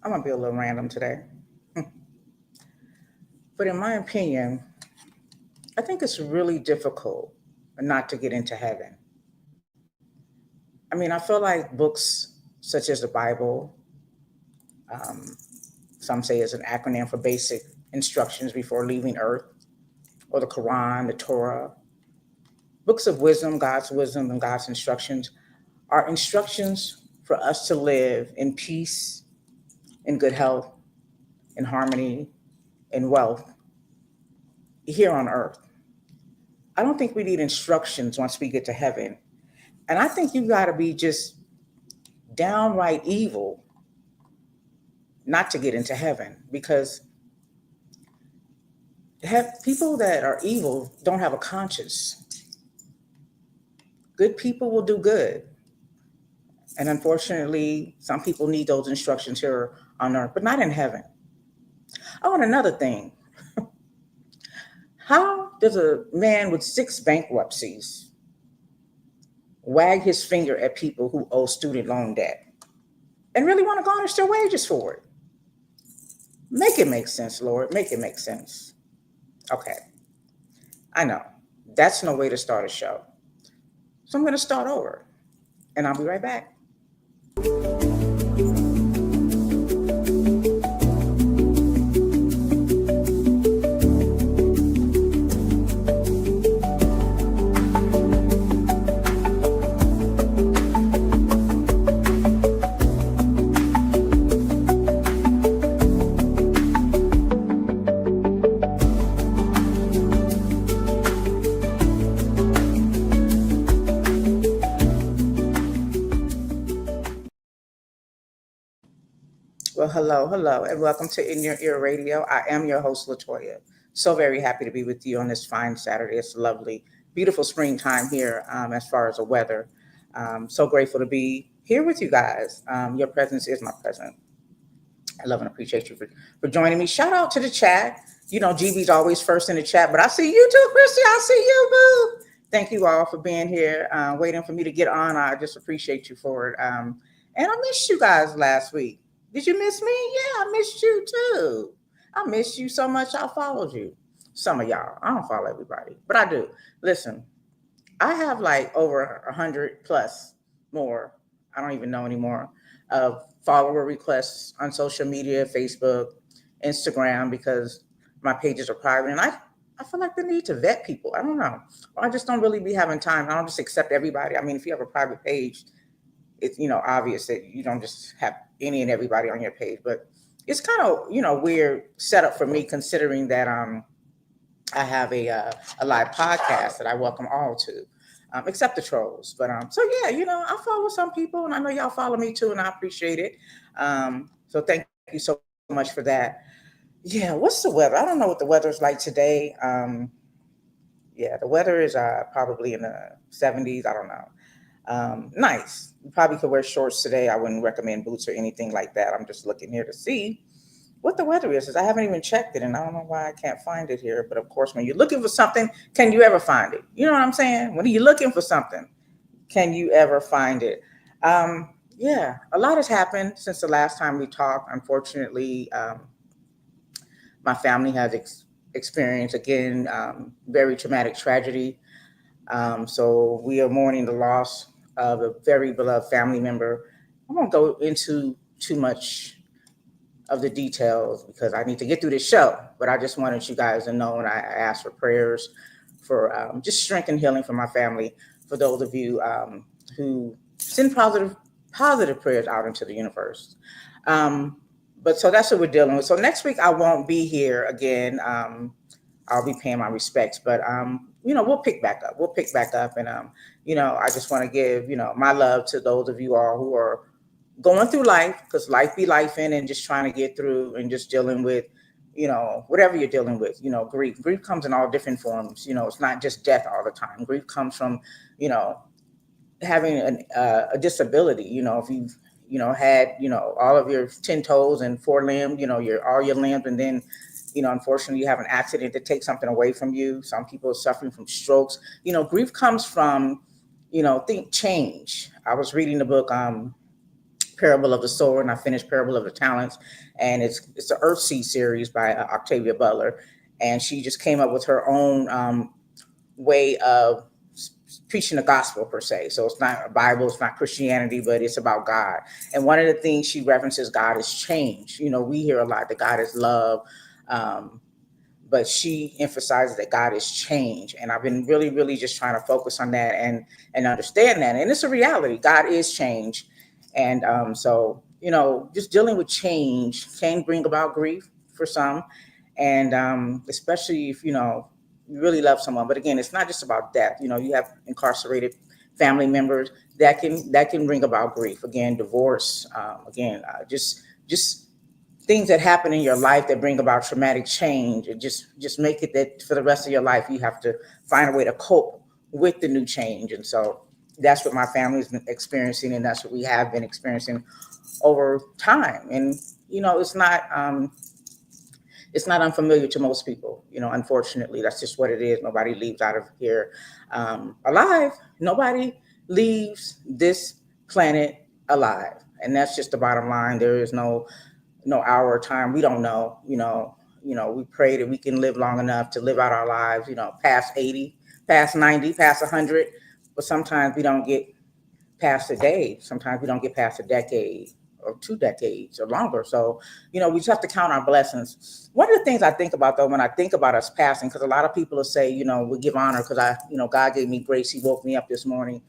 I'm gonna be a little random today, but in my opinion, I think it's really difficult not to get into heaven. I mean, I feel like books such as the Bible, um, some say is an acronym for basic instructions before leaving Earth, or the Quran, the Torah, books of wisdom, and God's instructions are instructions for us to live in peace, in good health, in harmony, in wealth here on earth. I don't think we need instructions once we get to heaven. And I think you got to be just downright evil not to get into heaven because people that are evil don't have a conscience. Good people will do good. And unfortunately, some people need those instructions here on earth, but not in heaven. Oh, and another thing, how does a man with 6 bankruptcies wag his finger at people who owe student loan debt and really want to garnish their wages for it? Make it make sense, Lord. Make it make sense. Okay, I know that's no way to start a show. So I'm going to start over and I'll be right back. Well, hello, and welcome to In Your Ear Radio. I am your host, Latoya. So very happy to be with you on this fine Saturday. It's lovely, beautiful springtime here as far as the weather. So grateful to be here with you guys. Your presence is my present. I love and appreciate you for joining me. Shout out to the chat. You know, GB's always first in the chat, but I see you too, Christy. I see you, boo. Thank you all for being here, waiting for me to get on. I just appreciate you for it. And I missed you guys last week. Did you miss me? Yeah, I missed you too. I missed you so much. I followed you. Some of y'all. I don't follow everybody, but I do. Listen, I have like over 100 plus more. I don't even know anymore of follower requests on social media, Facebook, Instagram, because my pages are private, and I feel like the need to vet people. I don't know. I just don't really be having time. I don't just accept everybody. I mean, if you have a private page, it's obvious that you don't just have any and everybody on your page, but it's kind of weird setup for me considering that I have a live podcast that I welcome all to, except the trolls. But so yeah, I follow some people, and I know y'all follow me too, and I appreciate it. So thank you so much for that. Yeah, what's the weather? I don't know what the weather's like today. Yeah, the weather is probably in the 70s. I don't know. Nice. You probably could wear shorts today. I wouldn't recommend boots or anything like that. I'm just looking here to see what the weather is. I haven't even checked it, and I don't know why I can't find it here. But of course, when you're looking for something, can you ever find it? You know what I'm saying? When you're looking for something, can you ever find it? Um, yeah, a lot has happened since the last time we talked. Unfortunately, my family has experienced again very traumatic tragedy. So we are mourning the loss of a very beloved family member. I won't go into too much of the details because I need to get through this show, but I just wanted you guys to know, and I asked for prayers for just strength and healing for my family. For those of you who send positive prayers out into the universe. Um, but so that's what we're dealing with. So next week I won't be here again. I'll be paying my respects, but we'll pick back up. We'll pick back up, and I just want to give my love to those of you all who are going through life, because life be life in, and just trying to get through and just dealing with whatever you're dealing with. Grief comes in all different forms. It's not just death all the time. Grief comes from you know having a disability. If you've had all of your 10 toes and 4 limbs, all your limbs, and then unfortunately you have an accident that takes something away from you. Some people are suffering from strokes. Grief comes from think change. I was reading the book Parable of the Sower, and I finished Parable of the Talents, and it's the Earthseed series by Octavia Butler, and she just came up with her own way of preaching the gospel per se. So it's not a Bible, it's not Christianity, but it's about God. And one of the things she references, God is change. You know, we hear a lot that God is love. Um, but she emphasizes that God is change. And I've been really, really just trying to focus on that and understand that. And it's a reality. God is change. And so, you know, just dealing with change can bring about grief for some. And especially if, you know, you really love someone. But again, it's not just about death. You know, you have incarcerated family members that can bring about grief. Again, divorce. Just things that happen in your life that bring about traumatic change, and just make it that for the rest of your life you have to find a way to cope with the new change. And so that's what my family's been experiencing, and that's what we have been experiencing over time. And you know, it's not unfamiliar to most people. You know, unfortunately, that's just what it is. Nobody leaves out of here alive. Nobody leaves this planet alive, and that's just the bottom line. There is no hour or time. We don't know. We pray that we can live long enough to live out our lives. You know, past 80, past 90, past 100. But sometimes we don't get past a day. Sometimes we don't get past a decade or 2 decades or longer. So, you know, we just have to count our blessings. One of the things I think about though, when I think about us passing, because a lot of people will say, you know, we give honor because God gave me grace. He woke me up this morning.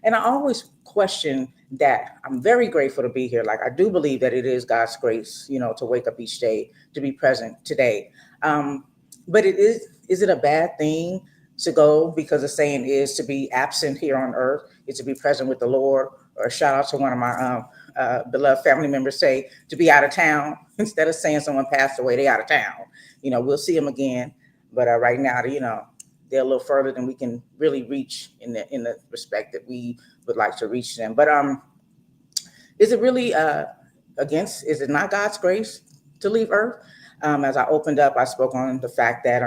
And I always question that. I'm very grateful to be here. Like, I do believe that it is God's grace, you know, to wake up each day, to be present today. But is it a bad thing to go, because the saying is to be absent here on earth is to be present with the Lord? Or shout out to one of my beloved family members, say to be out of town. Instead of saying someone passed away, they out of town. You know, we'll see them again. But right now, you know, they're a little further than we can really reach in the respect that we would like to reach them. But is it really is it not God's grace to leave earth? As I opened up, I spoke on the fact that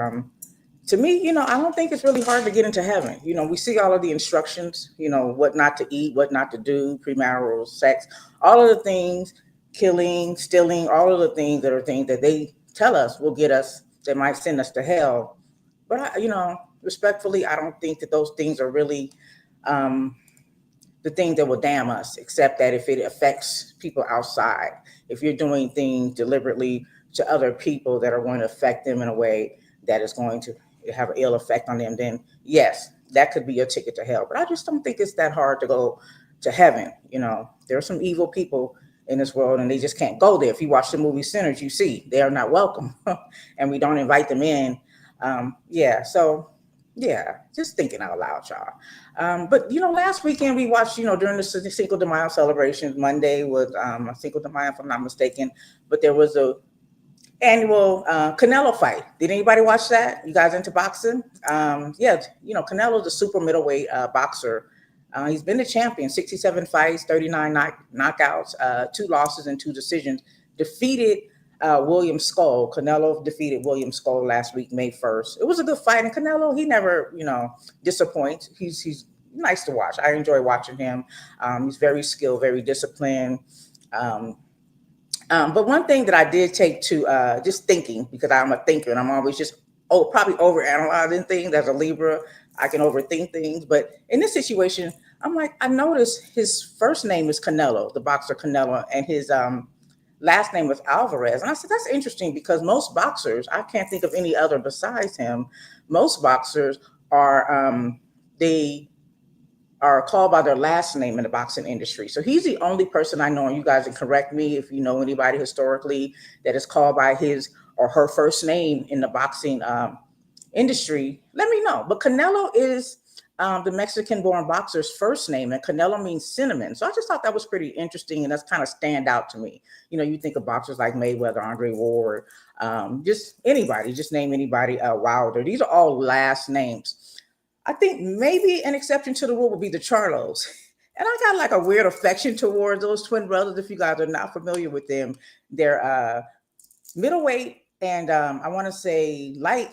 to me, you know, I don't think it's really hard to get into heaven. You know, we see all of the instructions, you know, what not to eat, what not to do, premarital sex, all of the things, killing, stealing, all of the things that are things that they tell us will get us, that might send us to hell. But respectfully, I don't think that those things are really um, the thing that will damn us, except that if it affects people outside, if you're doing things deliberately to other people that are going to affect them in a way that is going to have an ill effect on them, then yes, that could be your ticket to hell. But I just don't think it's that hard to go to heaven. You know, there are some evil people in this world, and they just can't go there. If you watch the movie Sinners, you see they are not welcome, and we don't invite them in. Yeah, just thinking out loud, y'all. But you know, last weekend we watched, you know, during the Cinco de Mayo celebrations. Monday was Cinco de Mayo, if I'm not mistaken. But there was a annual Canelo fight. Did anybody watch that? You guys into boxing? Yeah, you know, Canelo's a super middleweight boxer. He's been the champion, 67 fights, 39 knockouts, 2 losses and 2 decisions. Defeated William Skull. Canelo defeated William Skull last week, May 1st. It was a good fight. And Canelo, he never, you know, disappoints. He's nice to watch. I enjoy watching him. He's very skilled, very disciplined. Um, but one thing that I did take to just thinking, because I'm a thinker and I'm always just probably over analyzing things. As a Libra, I can overthink things. But in this situation, I'm like, I noticed his first name is Canelo, the boxer Canelo, and his last name was Alvarez. And I said, that's interesting, because most boxers, I can't think of any other besides him, most boxers they are called by their last name in the boxing industry. So he's the only person I know, and you guys can correct me if you know anybody historically that is called by his or her first name in the boxing industry. Let me know. But Canelo is the Mexican-born boxer's first name, and Canelo means cinnamon. So I just thought that was pretty interesting, and that's kind of stand out to me. You know, you think of boxers like Mayweather, Andre Ward, just anybody, just name anybody, Wilder. These are all last names. I think maybe an exception to the rule would be the Charlos. And I got like a weird affection towards those twin brothers. If you guys are not familiar with them, they're middleweight and I want to say light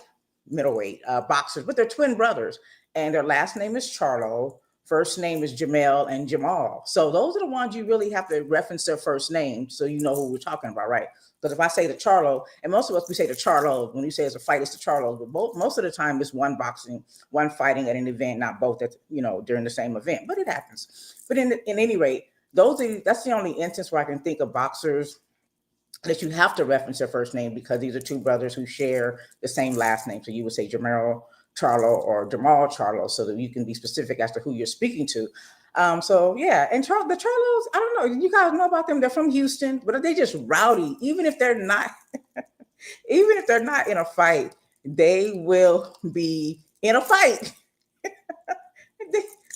middleweight boxers, but they're twin brothers. And their last name is Charlo First name is Jamel and Jamal. So those are the ones you really have to reference their first name so you know who we're talking about, right? Because if I say the Charlo, and most of us we say the Charlo, when you say it's a fight, it's the Charlos, but most of the time it's one boxing, one fighting at an event, not both at during the same event. But it happens. But in any rate, that's the only instance where I can think of boxers that you have to reference their first name because these are two brothers who share the same last name. So you would say Jamel Charlo or Jamal Charlo, so that you can be specific as to who you're speaking to. So yeah, and the Charlos, I don't know, you guys know about them. They're from Houston, but they just rowdy. Even if they're not, even if they're not in a fight, they will be in a fight.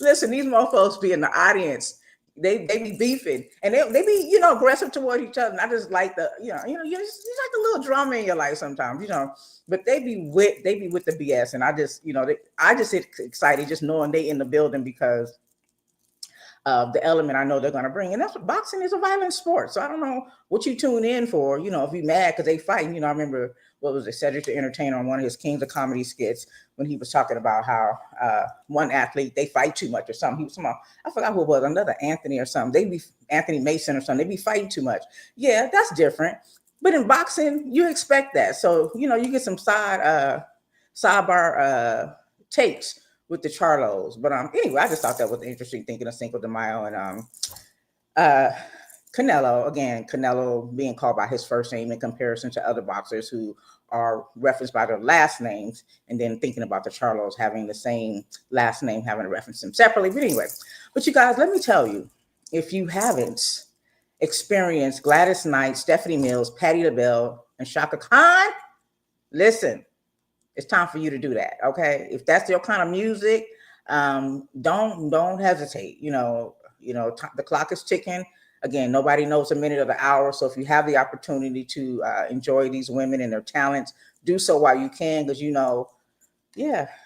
Listen, these mofos be in the audience. They be beefing and they be aggressive toward each other. And I just like the you just like a little drama in your life sometimes, But they be with the BS, and I just I just get excited just knowing they in the building because of the element I know they're going to bring. And that's what boxing is, a violent sport. So I don't know what you tune in for, if you're mad because they fighting. I remember, what was it, Cedric the Entertainer on one of his Kings of Comedy skits when he was talking about how one athlete, they fight too much or something. He was talking about, I forgot who it was, another Anthony or something. They be Anthony Mason or something. They be fighting too much. Yeah, that's different. But in boxing, you expect that. So, you get some sidebar takes with the Charlos. But anyway, I just thought that was interesting, thinking of Cinco de Mayo and Canelo. Again, Canelo being called by his first name in comparison to other boxers who are referenced by their last names, and then thinking about the Charlos having the same last name, having to reference them separately. But anyway, you guys, let me tell you, if you haven't experienced Gladys Knight, Stephanie Mills, Patti LaBelle, and Shaka Khan, listen, it's time for you to do that. Okay. If that's your kind of music, don't hesitate. The clock is ticking. Again, nobody knows the minute or the hour. So if you have the opportunity to enjoy these women and their talents, do so while you can, because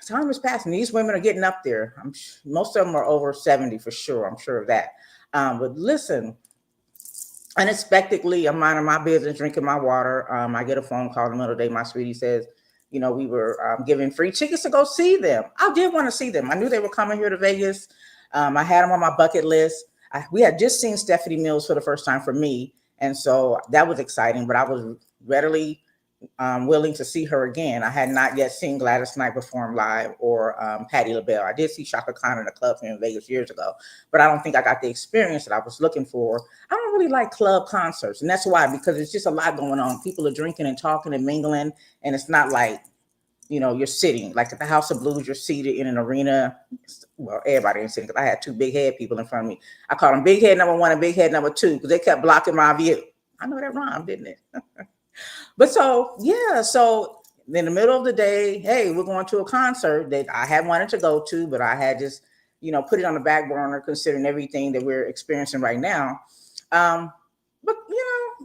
time is passing. These women are getting up there. Most of them are over 70 for sure. I'm sure of that. But listen, unexpectedly, I'm minding my business, drinking my water. I get a phone call in the middle of the day. My sweetie says, we were giving free tickets to go see them. I did want to see them. I knew they were coming here to Vegas. I had them on my bucket list. We had just seen Stephanie Mills for the first time for me. And so that was exciting, but I was readily willing to see her again. I had not yet seen Gladys Knight perform live or Patti LaBelle. I did see Shaka Khan in a club here in Vegas years ago, but I don't think I got the experience that I was looking for. I don't really like club concerts, and that's why, because it's just a lot going on. People are drinking and talking and mingling, and it's not like, you're sitting. Like at the House of Blues, you're seated in an arena. Well, everybody ain't sitting, because I had two big head people in front of me. I called them big head number one and big head number two because they kept blocking my view. I know that rhymed, didn't it? But so in the middle of the day, hey, we're going to a concert that I had wanted to go to, but I had just, put it on the back burner considering everything that we're experiencing right now. But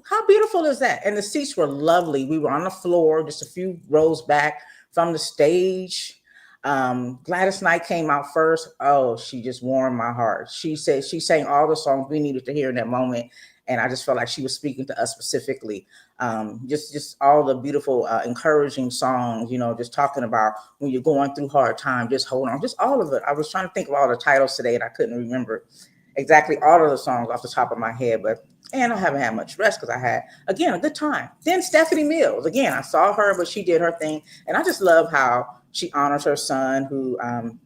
how beautiful is that? And the seats were lovely. We were on the floor, just a few rows back from the stage. Gladys Knight came out first. Oh, she just warmed my heart. She said she sang all the songs we needed to hear in that moment. And I just felt like she was speaking to us specifically. Just all the beautiful, encouraging songs, just talking about when you're going through hard time, just hold on, just all of it. I was trying to think of all the titles today and I couldn't remember exactly all of the songs off the top of my head, and I haven't had much rest because I had, again, a good time. Then Stephanie Mills, again, I saw her, but she did her thing. And I just love how she honors her son who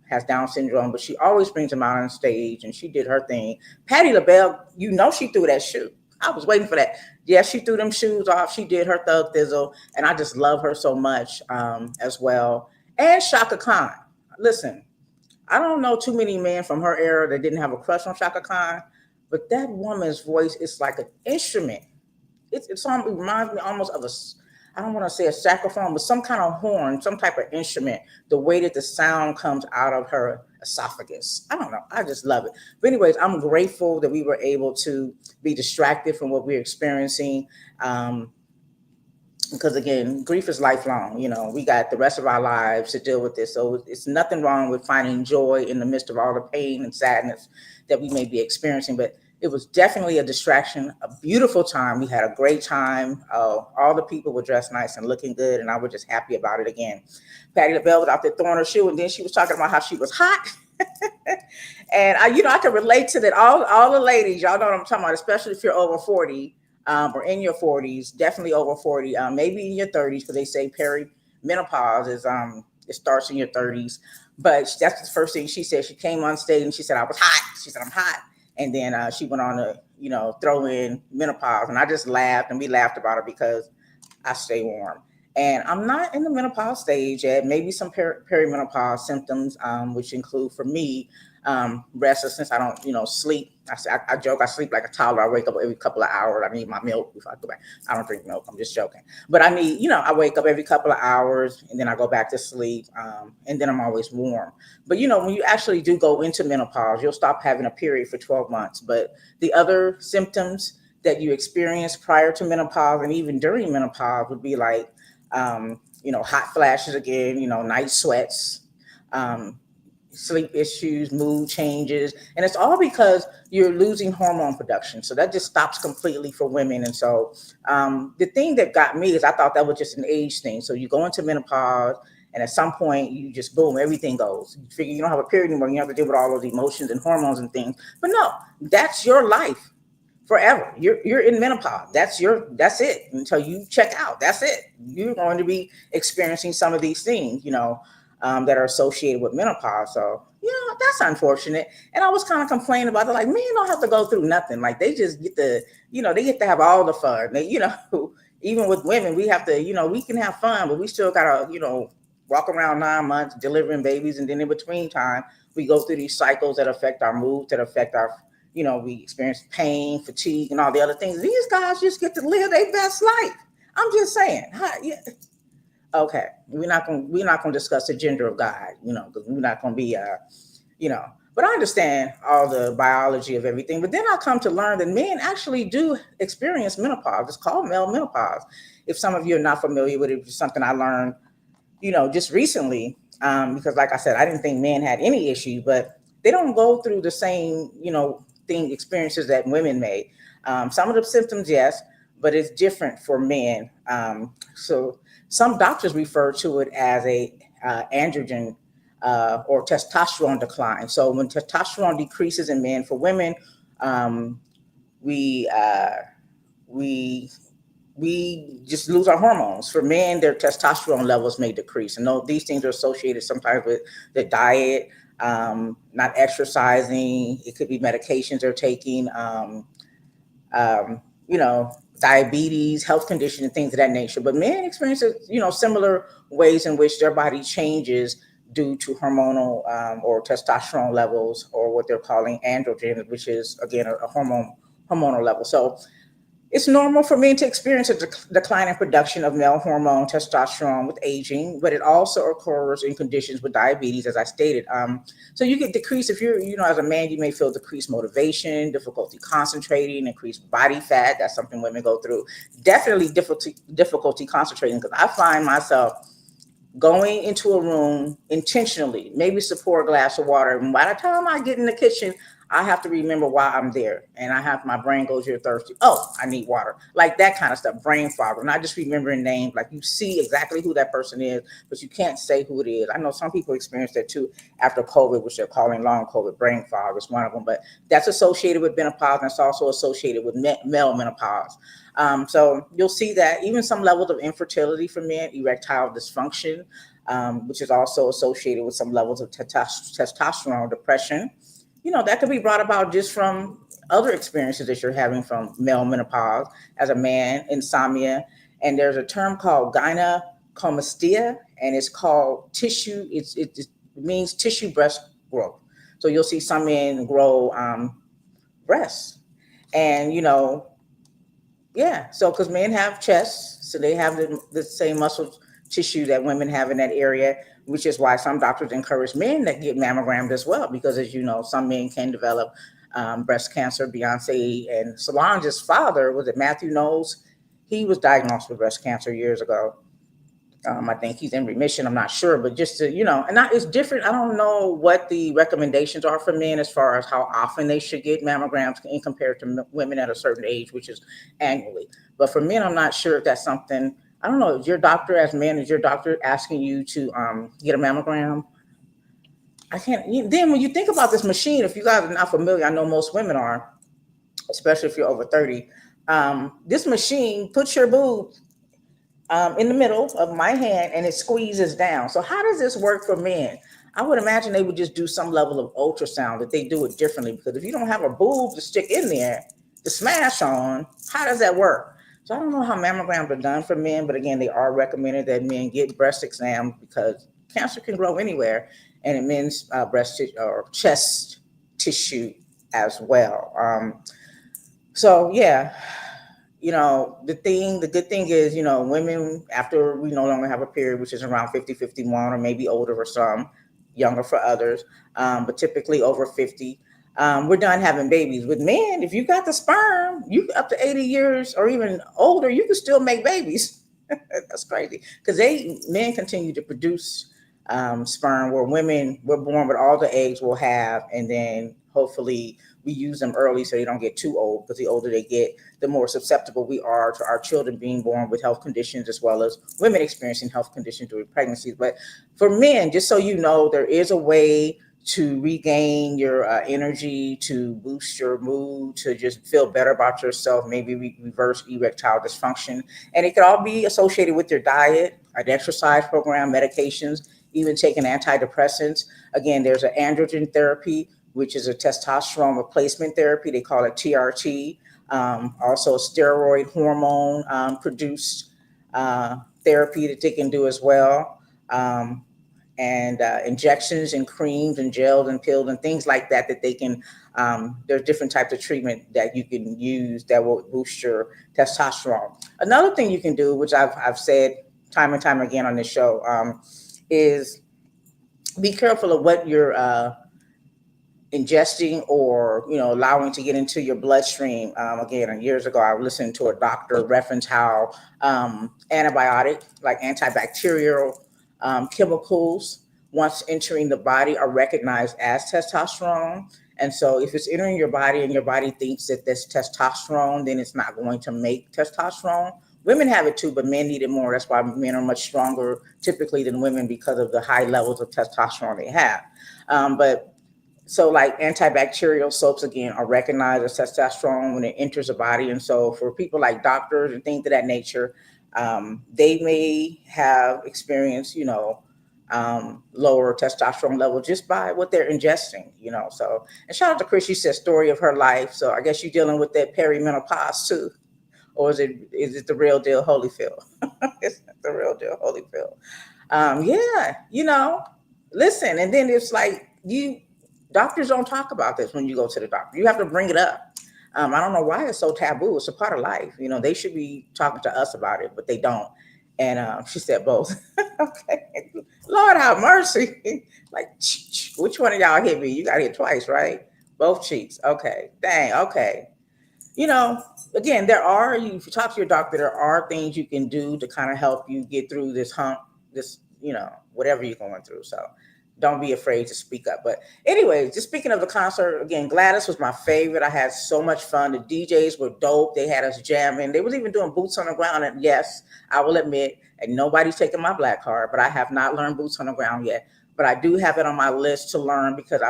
has Down syndrome, but she always brings him out on stage, and she did her thing. Patti LaBelle, she threw that shoe. I was waiting for that. Yeah, she threw them shoes off. She did her thug thizzle, and I just love her so much as well. And Shaka Khan. Listen, I don't know too many men from her era that didn't have a crush on Shaka Khan, but that woman's voice is like an instrument. It reminds me almost of I don't want to say a saxophone, but some kind of horn, some type of instrument, the way that the sound comes out of her esophagus. I don't know. I just love it. But anyways, I'm grateful that we were able to be distracted from what we're experiencing. Because again, grief is lifelong. We got the rest of our lives to deal with this. So it's nothing wrong with finding joy in the midst of all the pain and sadness that we may be experiencing. But it was definitely a distraction, a beautiful time. We had a great time. All the people were dressed nice and looking good, and I was just happy about it again. Patti LaBelle was out there throwing her shoe, and then she was talking about how she was hot. And I can relate to that. All the ladies, y'all know what I'm talking about, especially if you're over 40, or in your 40s, definitely over 40, maybe in your 30s, because they say perimenopause is it starts in your 30s. But that's the first thing she said. She came on stage and she said, "I was hot." She said, "I'm hot," and then she went on to throw in menopause, and I just laughed, and we laughed about it because I stay warm. And I'm not in the menopause stage yet. Maybe some perimenopause symptoms, which include for me restlessness. I don't, sleep. I joke. I sleep like a toddler. I wake up every couple of hours. I need my milk before I go back. I don't drink milk. I'm just joking. But I need, I wake up every couple of hours and then I go back to sleep. And then I'm always warm. But when you actually do go into menopause, you'll stop having a period for 12 months. But the other symptoms that you experience prior to menopause and even during menopause would be like, hot flashes again, night sweats, um, sleep issues, mood changes. And it's all because you're losing hormone production. So that just stops completely for women. And so the thing that got me is I thought that was just an age thing. So you go into menopause, and at some point you just boom, everything goes. You figure you don't have a period anymore. You have to deal with all those emotions and hormones and things. But no, that's your life forever. You're in menopause. That's it until you check out. That's it. You're going to be experiencing some of these things, that are associated with menopause. So that's unfortunate. And I was kind of complaining about it, like men don't have to go through nothing. Like they just get to, they get to have all the fun. They, even with women, we have to, we can have fun, but we still gotta, walk around 9 months delivering babies, and then in between time we go through these cycles that affect our mood, that affect our we experience pain, fatigue, and all the other things. These guys just get to live their best life. I'm just saying. Yeah. Okay, we're not gonna discuss the gender of God, because we're not gonna be, you know. But I understand all the biology of everything. But then I come to learn that men actually do experience menopause. It's called male menopause. If some of you are not familiar with it, it's something I learned just recently, because like I said, I didn't think men had any issues, but they don't go through the same, thing experiences that women may. Some of the symptoms, yes, but it's different for men. So some doctors refer to it as a androgen or testosterone decline. So when testosterone decreases in men, for women, um, we we we just lose our hormones. For men, their testosterone levels may decrease. And these things are associated sometimes with the diet, not exercising. It could be medications they're taking, um, you know, diabetes, health conditions, and things of that nature. But men experience, similar ways in which their body changes due to hormonal or testosterone levels, or what they're calling androgen, which is again a hormonal level. So it's normal for men to experience a decline in production of male hormone testosterone with aging, but it also occurs in conditions with diabetes, as I stated. So you get decreased if you're, as a man, you may feel decreased motivation, difficulty concentrating, increased body fat. That's something women go through. Definitely difficulty concentrating, because I find myself going into a room intentionally, maybe to pour a glass of water. And by the time I get in the kitchen, I have to remember why I'm there. And my brain goes, "You're thirsty. Oh, I need water." Like that kind of stuff, brain fog, not just remembering names. Like you see exactly who that person is, but you can't say who it is. I know some people experience that too after COVID, which they're calling long COVID. Brain fog is one of them, but that's associated with menopause, and it's also associated with male menopause. So you'll see that even some levels of infertility for men, erectile dysfunction, which is also associated with some levels of testosterone, depression. That could be brought about just from other experiences that you're having from male menopause as a man, insomnia. And there's a term called gynecomastia, and it's called tissue. It means tissue breast growth. So you'll see some men grow breasts, and yeah, so because men have chests, so they have the same muscle tissue that women have in that area, which is why some doctors encourage men that get mammograms as well, because as you know, some men can develop breast cancer. Beyonce and Solange's father, was it Matthew Knowles? He was diagnosed with breast cancer years ago. I think he's in remission. I'm not sure, but just to, and it's different. I don't know what the recommendations are for men as far as how often they should get mammograms in compared to women at a certain age, which is annually. But for men, I'm not sure if that's something. I don't know. Is your doctor, as men, is your doctor asking you to get a mammogram? I can't. Then when you think about this machine, if you guys are not familiar, I know most women are, especially if you're over 30. This machine puts your boob in the middle of my hand and it squeezes down. So how does this work for men? I would imagine they would just do some level of ultrasound, that they do it differently, because if you don't have a boob to stick in there to smash on, how does that work? So I don't know how mammograms are done for men, but again, they are recommended that men get breast exams because cancer can grow anywhere, and in men's breast or chest tissue as well. So yeah, the good thing is, women, after we no longer have a period, which is around 50, 51, or maybe older for some, younger for others, but typically over 50, we're done having babies. With men, if you got the sperm, you up to 80 years or even older, you can still make babies. That's crazy, because men continue to produce sperm, where women, we're born with all the eggs we'll have, and then hopefully we use them early so they don't get too old, because the older they get, the more susceptible we are to our children being born with health conditions, as well as women experiencing health conditions during pregnancies. But for men, just so you know, there is a way to regain your energy, to boost your mood, to just feel better about yourself, maybe reverse erectile dysfunction. And it could all be associated with your diet, an exercise program, medications, even taking antidepressants. Again, there's an androgen therapy, which is a testosterone replacement therapy. They call it TRT. Also, a steroid hormone produced therapy that they can do as well. And injections and creams and gels and pills and things like that, that they can, there's different types of treatment that you can use that will boost your testosterone. Another thing you can do, which I've said time and time again on this show, is be careful of what you're ingesting, or allowing to get into your bloodstream. Again, years ago, I listened to a doctor reference how antibiotic, like antibacterial chemicals, once entering the body, are recognized as testosterone. And so if it's entering your body and your body thinks that that's testosterone, then it's not going to make testosterone. Women have it too, but men need it more. That's why men are much stronger typically than women, because of the high levels of testosterone they have. But so, like, antibacterial soaps, again, are recognized as testosterone when it enters the body. And so for people like doctors and things of that nature, they may have experienced, lower testosterone level just by what they're ingesting. So, and shout out to Chris, she said story of her life. So I guess you're dealing with that perimenopause too. Or is it the real deal Holyfield? It's the real deal Holyfield. Yeah, listen, and then it's like, doctors don't talk about this when you go to the doctor. You have to bring it up. I don't know why it's so taboo. It's a part of life. They should be talking to us about it, but they don't. And she said both. Okay. Lord have mercy. Like, which one of y'all hit me? You got hit twice, right? Both cheeks. Okay. Dang. Okay. you know, Again, if you talk to your doctor, there are things you can do to kind of help you get through this hump, whatever you're going through. So don't be afraid to speak up. But anyway, just speaking of the concert, again, Gladys was my favorite. I had so much fun. The DJs were dope. They had us jamming. They was even doing boots on the ground. And yes, I will admit, and nobody's taking my black card, but I have not learned boots on the ground yet. But I do have it on my list to learn because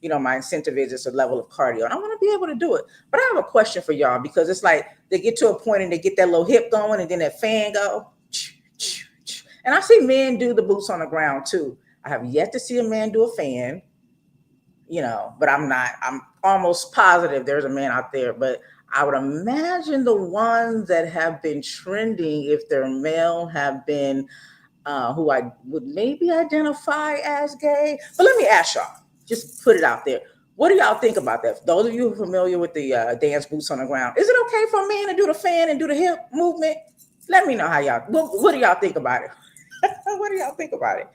my incentive is it's a level of cardio and I want to be able to do it. But I have a question for y'all, because it's like they get to a point and they get that little hip going and then that fan go. And I see men do the boots on the ground too. I have yet to see a man do a fan, but I'm almost positive there's a man out there. But I would imagine the ones that have been trending, if they're male, have been who I would maybe identify as gay. But let me ask y'all, just put it out there. What do y'all think about that? Those of you who are familiar with the dance boots on the ground, is it okay for a man to do the fan and do the hip movement? Let me know how what do y'all think about it? What do y'all think about it?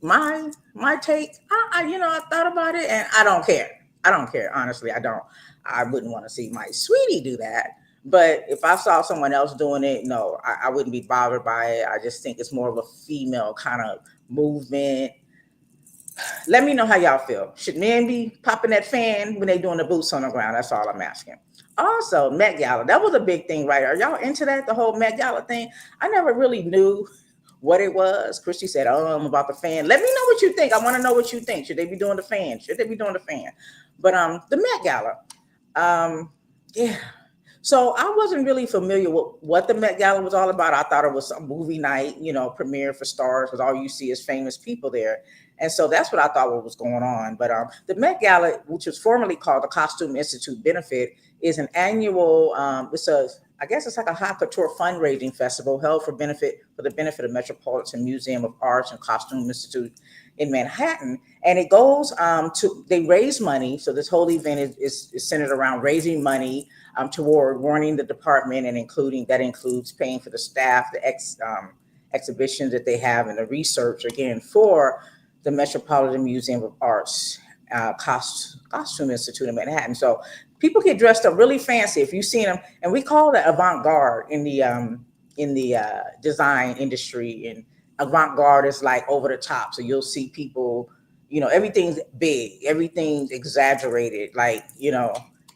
My take, I thought about it and I don't care. I don't care. Honestly, I don't. I wouldn't want to see my sweetie do that. But if I saw someone else doing it, no, I wouldn't be bothered by it. I just think it's more of a female kind of movement. Let me know how y'all feel. Should men be popping that fan when they doing the boots on the ground? That's all I'm asking. Also, Met Gala. That was a big thing, right? Are y'all into that, the whole Met Gala thing? I never really knew what it was. Christy said, "Oh, I'm about the fan. Let me know what you think. I want to know what you think. Should they be doing the fan? Should they be doing the fan?" But the Met Gala, um, yeah. So I wasn't really familiar with what the Met Gala was all about. I thought it was some movie night, premiere for stars, because all you see is famous people there. And so that's what I thought what was going on. But the Met Gala, which was formerly called the Costume Institute Benefit, is an annual. I guess it's like a haute couture fundraising festival held for the benefit of Metropolitan Museum of Arts and Costume Institute in Manhattan. And it goes to they raise money. So this whole event is centered around raising money toward running the department, and includes paying for the staff, the exhibitions that they have, and the research again for the Metropolitan Museum of Arts Costume Institute in Manhattan. So people get dressed up really fancy. If you've seen them, and we call that avant-garde in the design industry. And avant-garde is like over the top. So you'll see people, everything's big, everything's exaggerated, like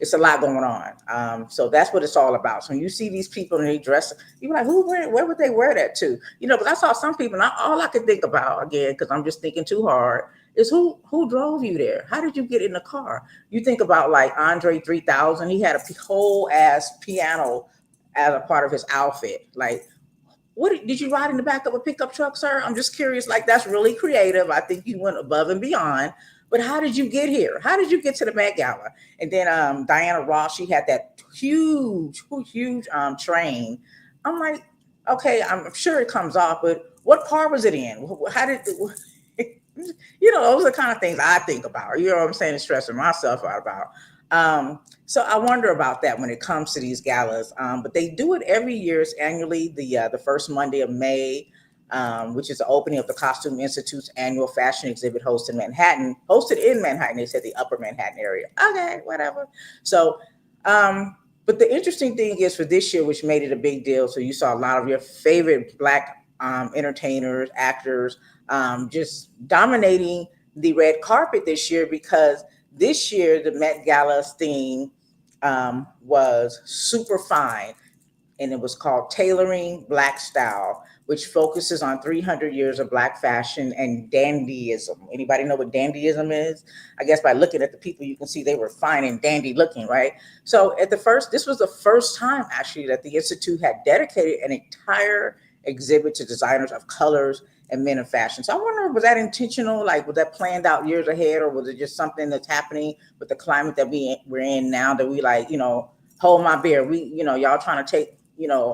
it's a lot going on. So that's what it's all about. So when you see these people and they dress, you're like, where would they wear that to? Because I saw some people, and all I could think about, again, because I'm just thinking too hard, is who drove you there? How did you get in the car? You think about like Andre 3000, he had a whole ass piano as a part of his outfit. Like, what did you ride in the back of a pickup truck, sir? I'm just curious. Like, that's really creative. I think you went above and beyond. But how did you get here? How did you get to the Met Gala? And then Diana Ross, she had that huge train. I'm like, okay, I'm sure it comes off, but what car was it in? How did those are the kind of things I think about. You know what I'm saying? And stressing myself out about. So I wonder about that when it comes to these galas. But they do it every year. It's annually the first Monday of May, which is the opening of the Costume Institute's annual fashion exhibit hosted in Manhattan. They said the Upper Manhattan area. Okay, whatever. So, but the interesting thing is for this year, which made it a big deal. So you saw a lot of your favorite Black entertainers, actors, just dominating the red carpet this year, because this year the Met Gala's theme was super fine, and it was called Tailoring Black Style, which focuses on 300 years of Black fashion and dandyism. Anybody know what dandyism is? I guess by looking at the people, you can see they were fine and dandy looking, right? So this was the first time actually that the Institute had dedicated an entire exhibit to designers of colors and men of fashion. So I wonder, was that intentional? Like, was that planned out years ahead, or was it just something that's happening with the climate that we're in now, that we like, hold my beer. Y'all trying to take,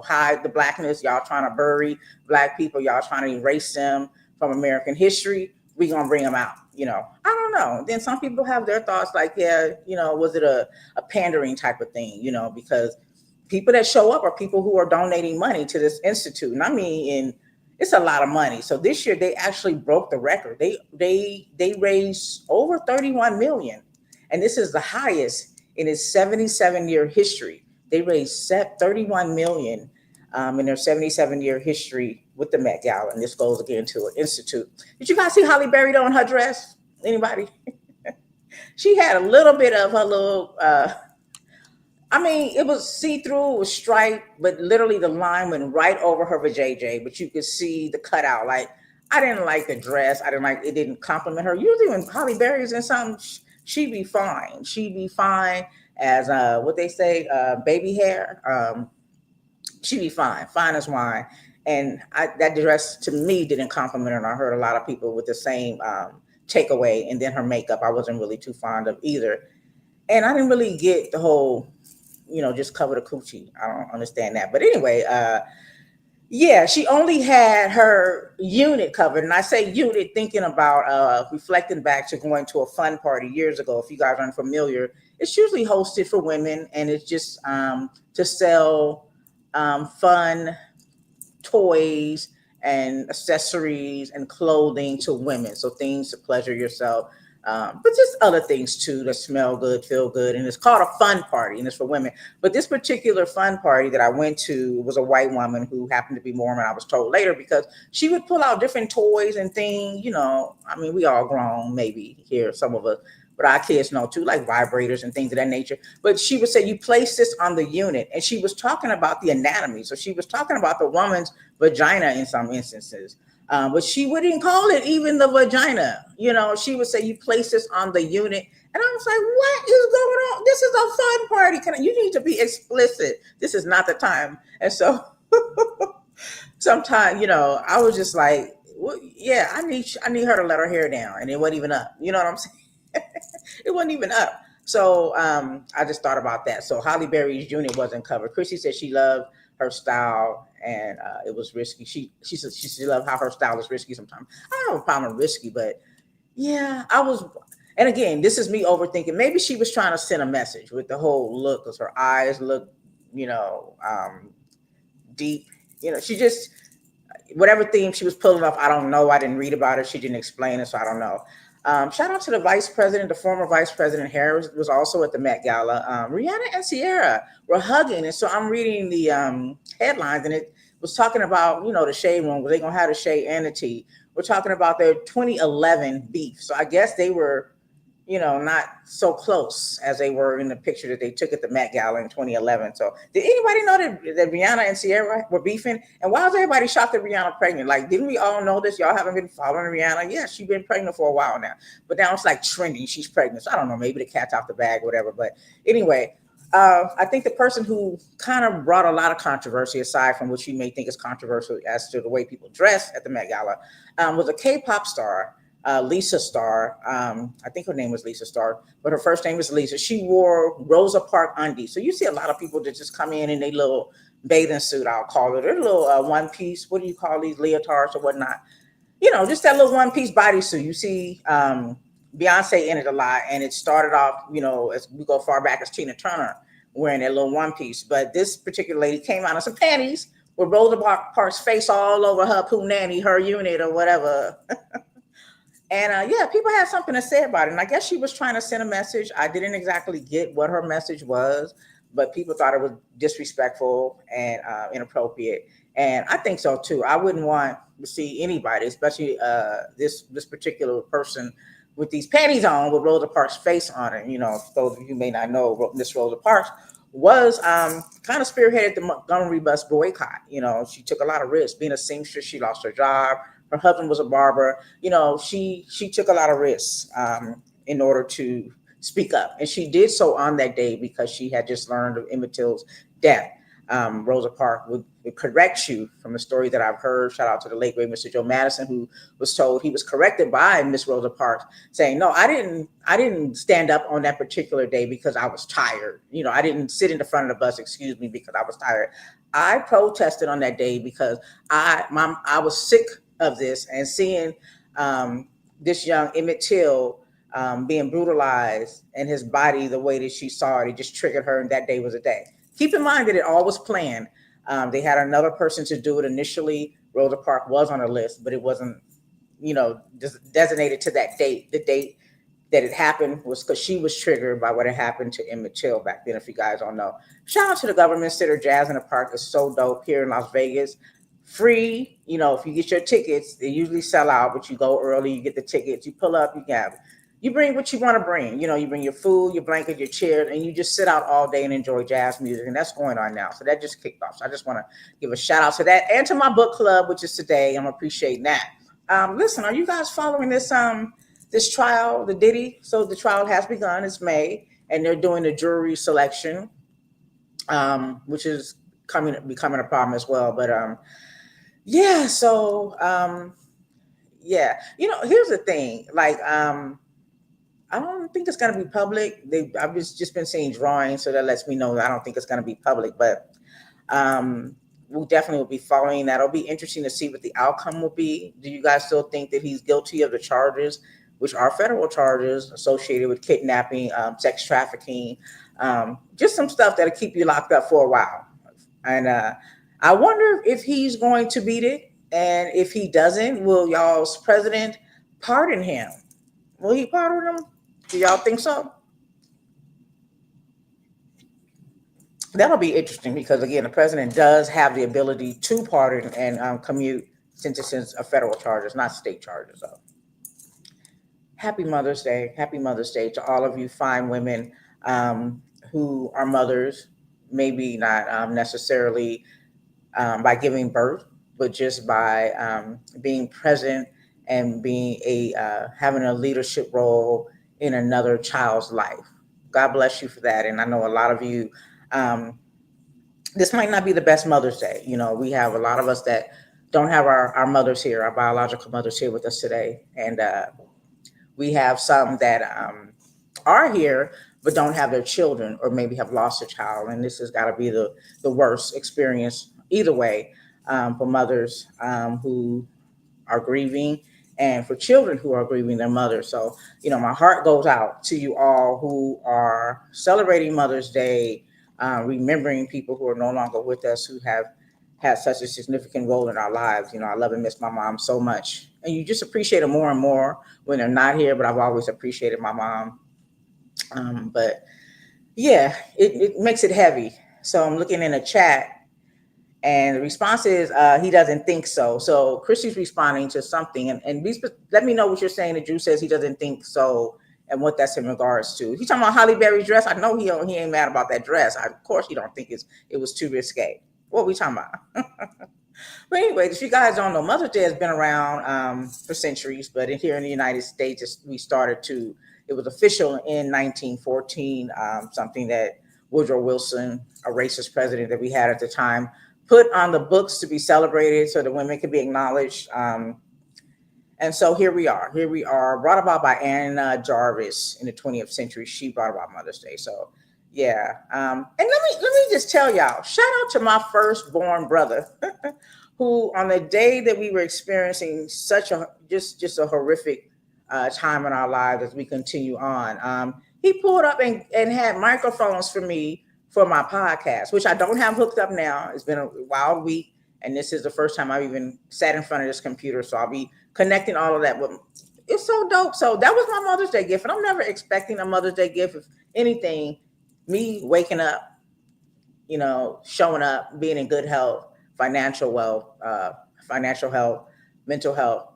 hide the Blackness. Y'all trying to bury Black people. Y'all trying to erase them from American history. We gonna bring them out. I don't know. Then some people have their thoughts like, yeah, was it a pandering type of thing? Because people that show up are people who are donating money to this institute, and I mean, it's a lot of money. So this year they actually broke the record. They raised over 31 million, and this is the highest in its 77-year history. They raised 31 million in their 77-year history with the Met Gala, and this goes again to an institute. Did you guys see Holly Berry though in her dress? Anybody? She had a little bit of her little. It was see-through, it was striped, but literally the line went right over her vajayjay, but you could see the cutout. Like, I didn't like the dress. It didn't compliment her. Usually when Holly Berry is in something, she'd be fine. She'd be fine as what they say, baby hair. She'd be fine as wine. And that dress to me didn't compliment her. And I heard a lot of people with the same takeaway. And then her makeup, I wasn't really too fond of either. And I didn't really get the whole, just cover the coochie. I don't understand that. But anyway, yeah, she only had her unit covered. And I say unit thinking about reflecting back to going to a fun party years ago. If you guys aren't familiar, it's usually hosted for women, and it's just to sell fun toys and accessories and clothing to women. So things to pleasure yourself. But just other things too that smell good, feel good. And it's called a fun party, and it's for women. But this particular fun party that I went to was a white woman who happened to be Mormon, I was told later, because she would pull out different toys and things. We all grown, maybe here, some of us. but our kids know too, like vibrators and things of that nature. But she would say, you place this on the unit. And she was talking about the anatomy. So she was talking about the woman's vagina in some instances. But she wouldn't call it even the vagina. She would say, you place this on the unit. And I was like, what is going on? This is a fun party. You need to be explicit. This is not the time. And so sometimes, I was just like, well, yeah, I need her to let her hair down, and it wasn't even up. You know what I'm saying? It wasn't even up. So I just thought about that. So Holly Berry's unit wasn't covered. Chrissy said she loved her style, and it was risky. She said she loved how her style is risky sometimes. I don't have a problem with risky, but yeah, I was. And again, this is me overthinking. Maybe she was trying to send a message with the whole look, because her eyes look, deep. She just, whatever theme she was pulling off, I don't know. I didn't read about it. She didn't explain it, so I don't know. Shout out to the vice president. The former vice president Harris was also at the Met Gala. Rihanna and Sierra were hugging, and so I'm reading the headlines, and it was talking about the shade room. Were they gonna have the shade and the tea? We're talking about their 2011 beef. So I guess they were not so close as they were in the picture that they took at the Met Gala in 2011. So did anybody know that Rihanna and Sierra were beefing? And why was everybody shocked that Rihanna pregnant? Like, didn't we all know this? Y'all haven't been following Rihanna? Yeah, she's been pregnant for a while now. But now it's like trending. She's pregnant. So I don't know, maybe the cat's out the bag, whatever. But anyway, I think the person who kind of brought a lot of controversy, aside from what you may think is controversial as to the way people dress at the Met Gala, was a K-pop star, Lisa Starr. I think her name was Lisa Starr, but her first name was Lisa. She wore Rosa Parks undies. So you see a lot of people that just come in their little bathing suit, I'll call it, their little one piece. What do you call these, leotards or whatnot? Just that little one piece bodysuit. You see Beyonce in it a lot, and it started off, as we go far back as Tina Turner wearing that little one piece. But this particular lady came out in some panties with Rosa Parks' face all over her poo nanny, her unit or whatever. And yeah, people had something to say about it. And I guess she was trying to send a message. I didn't exactly get what her message was, but people thought it was disrespectful and inappropriate. And I think so too. I wouldn't want to see anybody, especially this particular person, with these panties on with Rosa Parks' face on it. Those of you may not know, Miss Rosa Parks was kind of spearheaded the Montgomery bus boycott. She took a lot of risks. Being a seamstress, she lost her job. Her husband was a barber. She took a lot of risks in order to speak up, and she did so on that day because she had just learned of Emmett Till's death. Rosa Parks would correct you from the story that I've heard. Shout out to the late great Mr. Joe Madison, who was told he was corrected by Miss Rosa Parks, saying, "No, I didn't stand up on that particular day because I was tired. I didn't sit in the front of the bus, excuse me, because I was tired. I protested on that day because I was sick of this and seeing this young Emmett Till being brutalized and his body the way that she saw it. It just triggered her, and that day was a day." Keep in mind that it all was planned. They had another person to do it initially. Rosa Parks was on the list, but it wasn't, designated to that date. The date that it happened was because she was triggered by what had happened to Emmett Till back then, if you guys don't know. Shout out to the government center. Jazz in the Park is so dope here in Las Vegas. Free, if you get your tickets, they usually sell out, but you go early, you get the tickets, you pull up, you bring what you want to bring. You bring your food, your blanket, your chair, and you just sit out all day and enjoy jazz music. And that's going on now. So that just kicked off. So I just want to give a shout out to that and to my book club, which is today. I'm appreciating that. Listen, are you guys following this trial, the Diddy? So the trial has begun. It's May, and they're doing the jury selection, which is becoming a problem as well. But yeah, so yeah, here's the thing. Like, I don't think it's going to be public. I've just been seeing drawings, so that lets me know that I don't think it's going to be public. But we'll definitely will be following that. It'll be interesting to see what the outcome will be. Do you guys still think that he's guilty of the charges, which are federal charges associated with kidnapping, sex trafficking, just some stuff that'll keep you locked up for a while? And I wonder if he's going to beat it. And if he doesn't, will y'all's president pardon him? Will he pardon him? Do y'all think so? That'll be interesting because, again, the president does have the ability to pardon and commute sentences of federal charges, not state charges. So Happy Mother's Day. Happy Mother's Day to all of you fine women um, who are mothers, maybe not necessarily by giving birth, but just by being present and being having a leadership role in another child's life. God bless you for that. And I know a lot of you, um, this might not be the best Mother's Day. You know, we have a lot of us that don't have our mothers here, our biological mothers here with us today. And we have some that are here but don't have their children or maybe have lost a child. And this has got to be the worst experience either way for mothers who are grieving and for children who are grieving their mother. So, you know, my heart goes out to you all who are celebrating Mother's Day, remembering people who are no longer with us who have had such a significant role in our lives. You know, I love and miss my mom so much. And you just appreciate them more and more when they're not here, but I've always appreciated my mom. But yeah, it makes it heavy. So I'm looking in the chat and the response is he doesn't think so. So Christy's responding to something, and let me know what you're saying. That Drew says he doesn't think so, and what that's in regards to. He's talking about Holly Berry's dress. I know he ain't mad about that dress. Of course, he don't think it was too risque. What we talking about? But anyway, if you guys don't know, Mother's Day has been around for centuries, but here in the United States, it was official in 1914, something that Woodrow Wilson, a racist president that we had at the time, put on the books to be celebrated so that women could be acknowledged. And so here we are. Here we are, brought about by Anna Jarvis in the 20th century. She brought about Mother's Day. So yeah. And let me just tell y'all, shout out to my firstborn brother, who on the day that we were experiencing such a just a horrific time in our lives as we continue on, he pulled up and had microphones for me for my podcast, which I don't have hooked up now. It's been a wild week, and this is the first time I've even sat in front of this computer. So I'll be connecting all of that. But it's so dope. So that was my Mother's Day gift, and I'm never expecting a Mother's Day gift. If anything, me waking up, you know, showing up, being in good health, financial health, mental health.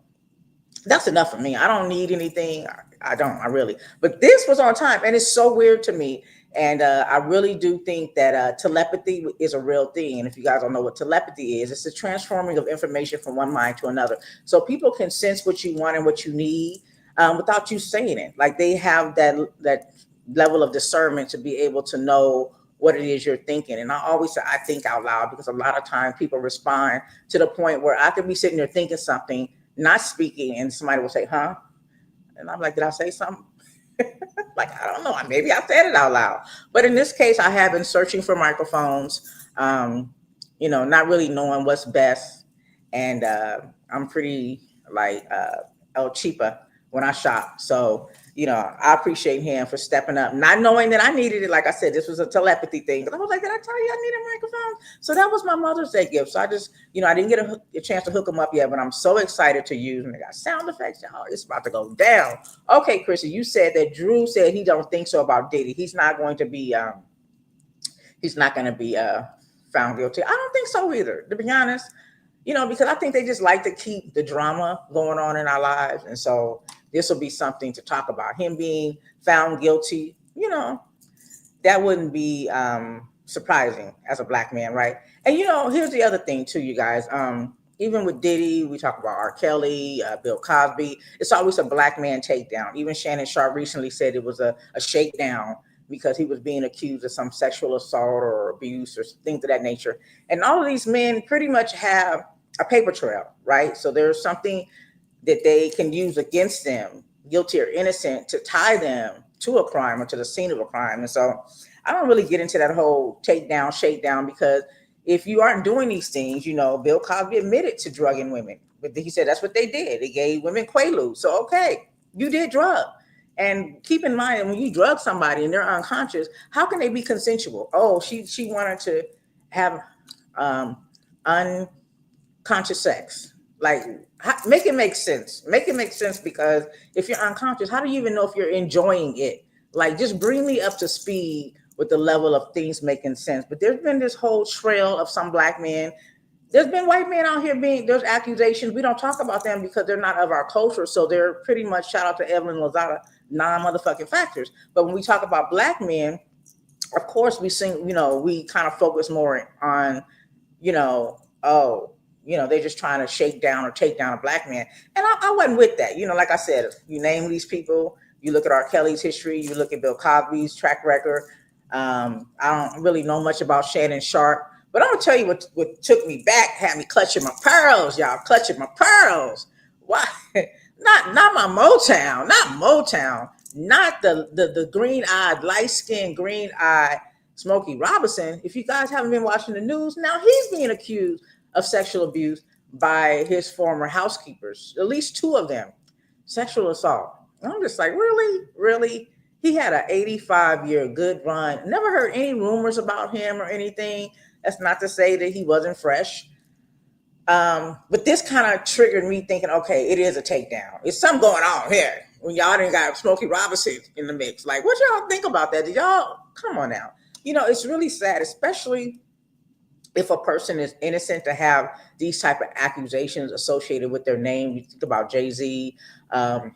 That's enough for me. I don't need anything. I really. But this was on time, and it's so weird to me. And I really do think that telepathy is a real thing. And if you guys don't know what telepathy is, it's the transforming of information from one mind to another. So people can sense what you want and what you need without you saying it. Like they have that level of discernment to be able to know what it is you're thinking. And I always say I think out loud, because a lot of times people respond to the point where I could be sitting there thinking something, not speaking, and somebody will say, huh? And I'm like, did I say something? Like, I don't know. Maybe I said it out loud. But in this case, I have been searching for microphones, not really knowing what's best. And I'm pretty like El Cheaper when I shop. So, I appreciate him for stepping up, not knowing that I needed it. Like I said, this was a telepathy thing. But I was like, did I tell you I need a microphone? So that was my Mother's Day gift. So I just, I didn't get a chance to hook them up yet, but I'm so excited to use them. They got sound effects. Y'all, it's about to go down. Okay, Chrissy, you said that Drew said he don't think so about Diddy. He's not going to be found guilty. I don't think so either, to be honest. Because I think they just like to keep the drama going on in our lives. And so this will be something to talk about. Him being found guilty, that wouldn't be surprising as a black man, right? And, here's the other thing too, you guys. Even with Diddy, we talk about R. Kelly, Bill Cosby. It's always a black man takedown. Even Shannon Sharp recently said it was a shakedown because he was being accused of some sexual assault or abuse or things of that nature. And all of these men pretty much have a paper trail, right? So there's something that they can use against them, guilty or innocent, to tie them to a crime or to the scene of a crime. And so I don't really get into that whole takedown, shakedown, because if you aren't doing these things, Bill Cosby admitted to drugging women, but he said that's what they did. They gave women Quaaludes. So, okay, you did drug. And keep in mind, when you drug somebody and they're unconscious, how can they be consensual? Oh, she wanted to have unconscious sex. Like, make it make sense. Make it make sense, because if you're unconscious, how do you even know if you're enjoying it? Like, just bring me up to speed with the level of things making sense. But there's been this whole trail of some black men there's been white men out here being, there's accusations. We don't talk about them because they're not of our culture. So they're pretty much, shout out to Evelyn Lozada, non-motherfucking factors. But when we talk about black men, of course we sing, we kind of focus more on, oh, they're just trying to shake down or take down a black man. And I wasn't with that. Like I said, you name these people, you look at R. Kelly's history, you look at Bill Cosby's track record. I don't really know much about Shannon Sharp, but I'm gonna tell you what took me back, had me clutching my pearls, y'all, clutching my pearls. Why? Not my Motown, not Motown, not the green eyed, light skinned, green eyed Smokey Robinson. If you guys haven't been watching the news, now he's being accused of sexual abuse by his former housekeepers, at least two of them, sexual assault. And I'm just like, really, really. He had an 85-year good run. Never heard any rumors about him or anything. That's not to say that he wasn't fresh. But this kind of triggered me thinking, okay, it is a takedown. It's something going on here when y'all didn't got Smokey Robinson in the mix. Like, what y'all think about that? Did y'all come on now? It's really sad, especially if a person is innocent, to have these type of accusations associated with their name. You think about Jay-Z,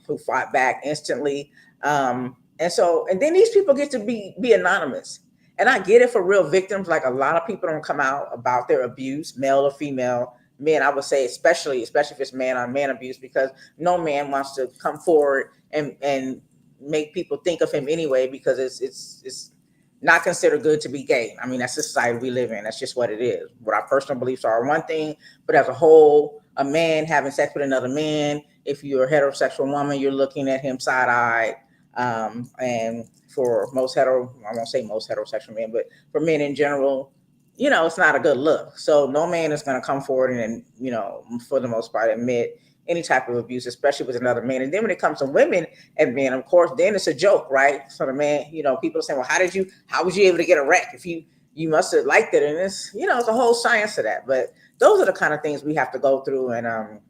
who fought back instantly. And then these people get to be anonymous. And I get it for real victims. Like, a lot of people don't come out about their abuse, male or female. Men, I would say, especially if it's man on man abuse, because no man wants to come forward and make people think of him anyway, because it's not considered good to be gay. I mean, that's the society we live in. That's just what it is. What our personal beliefs are one thing, but as a whole, a man having sex with another man, if you're a heterosexual woman, you're looking at him side-eyed. And for most I won't say most heterosexual men, but for men in general, it's not a good look. So no man is going to come forward and, for the most part, admit any type of abuse, especially with another man. And then when it comes to women and men, of course, then it's a joke, right? So the man, people are saying, well, how was you able to get a wreck if you must have liked it? And it's a whole science to that. But those are the kind of things we have to go through. And,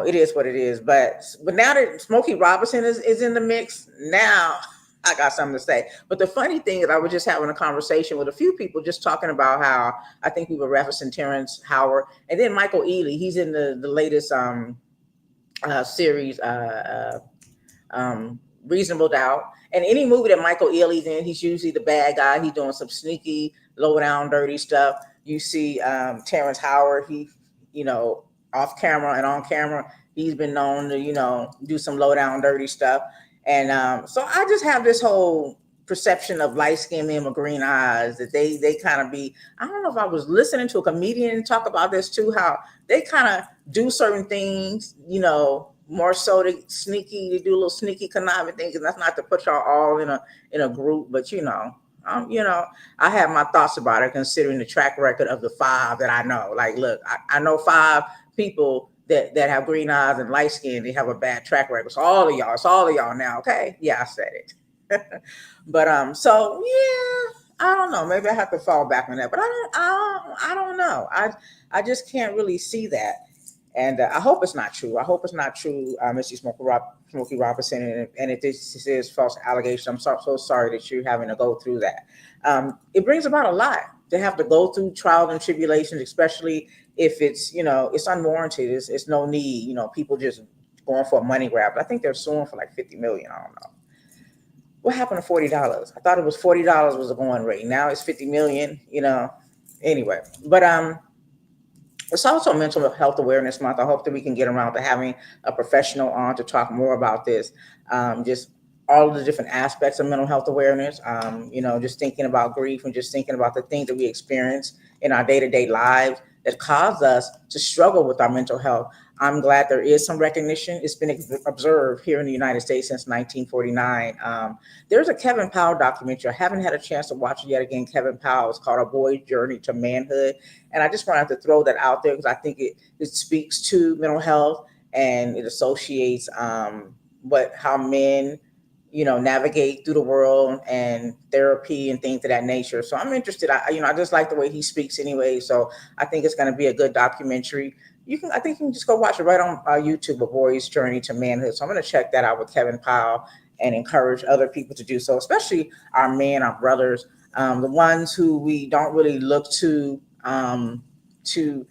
it is what it is. But now that Smokey Robinson is in the mix, now I got something to say. But the funny thing is, I was just having a conversation with a few people, just talking about how, I think we were referencing Terrence Howard, and then Michael Ealy. He's in the latest series, Reasonable Doubt. And any movie that Michael Ealy's in, he's usually the bad guy. He's doing some sneaky, low down, dirty stuff. You see Terrence Howard, he, off camera and on camera, he's been known to, do some low down, dirty stuff. And so I just have this whole perception of light skinned men with green eyes, that they kind of be, I don't know if I was listening to a comedian talk about this too, how they kind of do certain things, more so to do a little sneaky conniving things. And that's not to put y'all all in a group, but I have my thoughts about it, considering the track record of the five that I know. Like, look, I know five people that have green eyes and light skin. They have a bad track record. So it's all of y'all now. Okay. Yeah, I said it. But so yeah, I don't know. Maybe I have to fall back on that, but I don't know. I just can't really see that. And I hope it's not true. I hope it's not true, Mr. Smokey Robinson. And if this is false allegation, I'm so sorry that you're having to go through that. It brings about a lot to have to go through trials and tribulations, especially if it's, it's unwarranted. It's no need, people just going for a money grab. I think they're suing for like 50 million. I don't know. What happened to $40? I thought it was $40 was the going rate. Now it's 50 million, anyway. But it's also Mental Health Awareness Month. I hope that we can get around to having a professional on to talk more about this. Just all of the different aspects of mental health awareness, just thinking about grief and just thinking about the things that we experience in our day-to-day lives that cause us to struggle with our mental health. I'm glad there is some recognition. It's been observed here in the United States since 1949. There's a Kevin Powell documentary. I haven't had a chance to watch it yet again. Kevin Powell. It's called A Boy's Journey to Manhood. And I just wanted to throw that out there because I think it speaks to mental health, and it associates how men navigate through the world and therapy and things of that nature. So I'm interested. I just like the way he speaks anyway. So I think it's going to be a good documentary. I think you can just go watch it right on YouTube, A Boy's Journey to Manhood. So I'm going to check that out with Kevin Powell and encourage other people to do so, especially our men, our brothers, the ones who we don't really look to to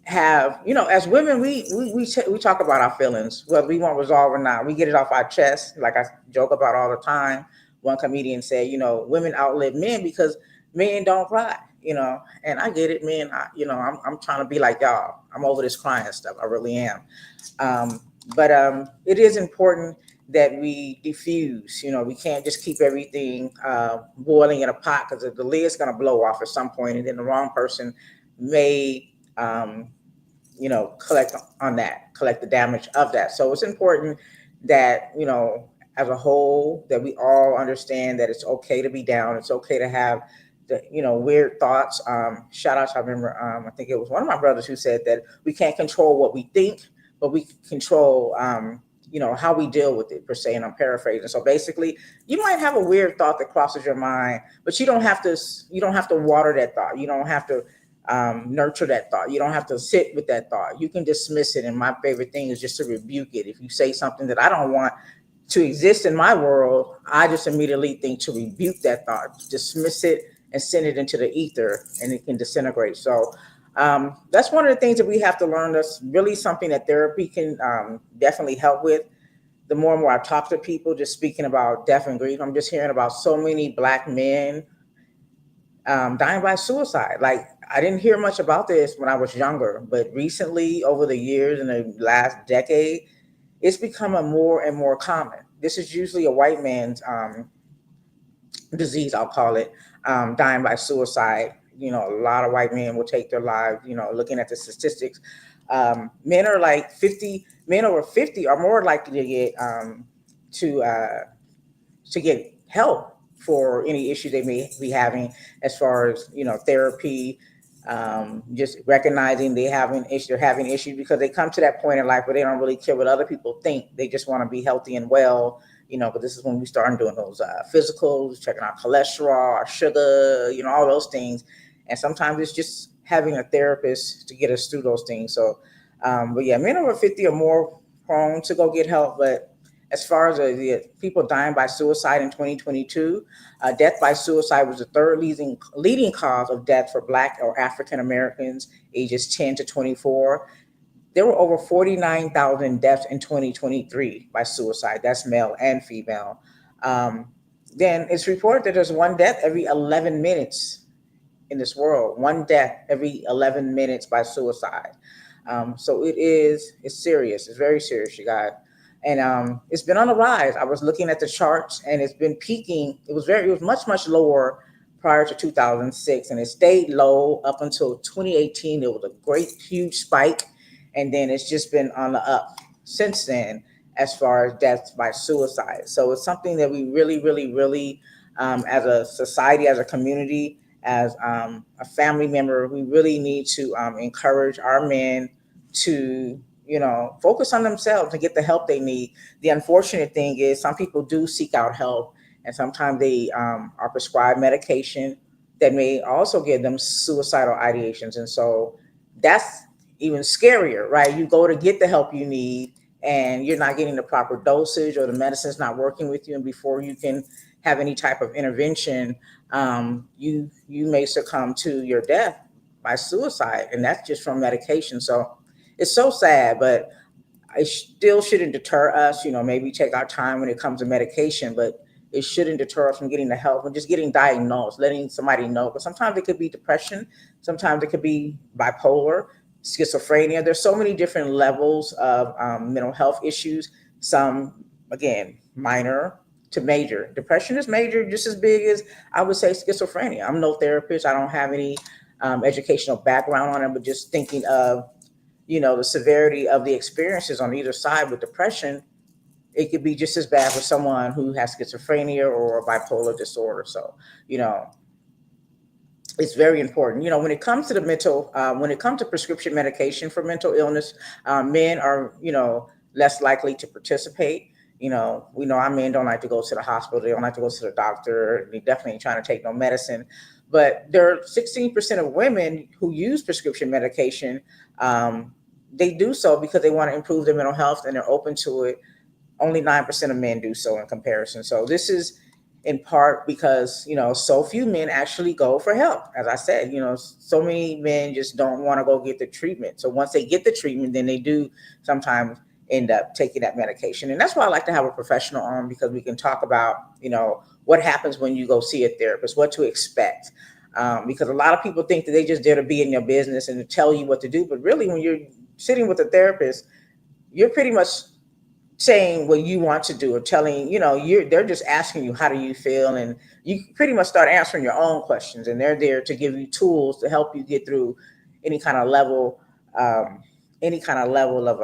have, as women, we talk about our feelings, whether we want resolve or not. We get it off our chest, like I joke about all the time. One comedian said, women outlive men because men don't cry, and I get it, men. I'm trying to be like y'all. I'm over this crying stuff. I really am. Um, but it is important that we diffuse. We can't just keep everything boiling in a pot, because the lid's going to blow off at some point, and then the wrong person may collect the damage of that. So it's important that, as a whole, that we all understand that it's okay to be down. It's okay to have the, weird thoughts. Shout out to, I remember, I think it was one of my brothers who said that we can't control what we think, but we can control, how we deal with it, per se. And I'm paraphrasing. So basically, you might have a weird thought that crosses your mind, but you don't have to water that thought. You don't have to nurture that thought. You don't have to sit with that thought. You can dismiss it. And my favorite thing is just to rebuke it. If you say something that I don't want to exist in my world, I just immediately think to rebuke that thought, dismiss it, and send it into the ether, and it can disintegrate. So that's one of the things that we have to learn. That's really something that therapy can definitely help with. The more and more I talk to people, just speaking about death and grief, I'm just hearing about so many Black men dying by suicide. Like, I didn't hear much about this when I was younger, but recently, over the years, in the last decade, it's becoming more and more common. This is usually a white man's disease, I'll call it, dying by suicide. A lot of white men will take their lives. Looking at the statistics, men are like 50. Men over 50 are more likely to get to uh, to get help for any issue they may be having, as far as therapy. Just recognizing they're having issues, because they come to that point in life where they don't really care what other people think. They just want to be healthy and well. But this is when we start doing those physicals, checking our cholesterol, our sugar, all those things. And sometimes it's just having a therapist to get us through those things. So, but yeah, men over 50 are more prone to go get help. But as far as the people dying by suicide in 2022, death by suicide was the third leading cause of death for Black or African Americans ages 10 to 24. There were over 49,000 deaths in 2023 by suicide. That's male and female. Um, then it's reported that there's one death every 11 minutes in this world. One death every 11 minutes by suicide. So it's serious. It's very serious, you guys. And it's been on the rise. I was looking at the charts, and it's been peaking. It was much, much lower prior to 2006, and it stayed low up until 2018. There was a great, huge spike, and then it's just been on the up since then, as far as deaths by suicide. So it's something that we really, really, really, as a society, as a community, as a family member, we really need to encourage our men to focus on themselves and get the help they need. The unfortunate thing is, some people do seek out help, and sometimes they are prescribed medication that may also give them suicidal ideations. And so that's even scarier, right? You go to get the help you need, and you're not getting the proper dosage, or the medicine's not working with you, and before you can have any type of intervention, you may succumb to your death by suicide, and that's just from medication. So it's so sad, but it still shouldn't deter us. Maybe take our time when it comes to medication, but it shouldn't deter us from getting the help and just getting diagnosed, letting somebody know. But sometimes it could be depression, sometimes it could be bipolar, schizophrenia. There's so many different levels of mental health issues. Some, again, minor to major. Depression is major, just as big as, I would say, schizophrenia. I'm no therapist. I don't have any educational background on it, but just thinking of the severity of the experiences on either side with depression, it could be just as bad for someone who has schizophrenia or bipolar disorder. So, you know, it's very important. When it comes to when it comes to prescription medication for mental illness, men are, less likely to participate. We know our men don't like to go to the hospital. They don't like to go to the doctor. They definitely ain't trying to take no medicine. But there are 16% of women who use prescription medication. They do so because they want to improve their mental health, and they're open to it. Only 9% of men do so in comparison. So this is in part because so few men actually go for help. As I said, so many men just don't want to go get the treatment. So once they get the treatment, then they do sometimes end up taking that medication. And that's why I like to have a professional on, because we can talk about what happens when you go see a therapist, what to expect. Because a lot of people think that they just there to be in your business and to tell you what to do, but really when you're sitting with a therapist, you're pretty much saying what you want to do, or telling they're just asking you how do you feel, and you pretty much start answering your own questions, and they're there to give you tools to help you get through any kind of level um, any kind of level of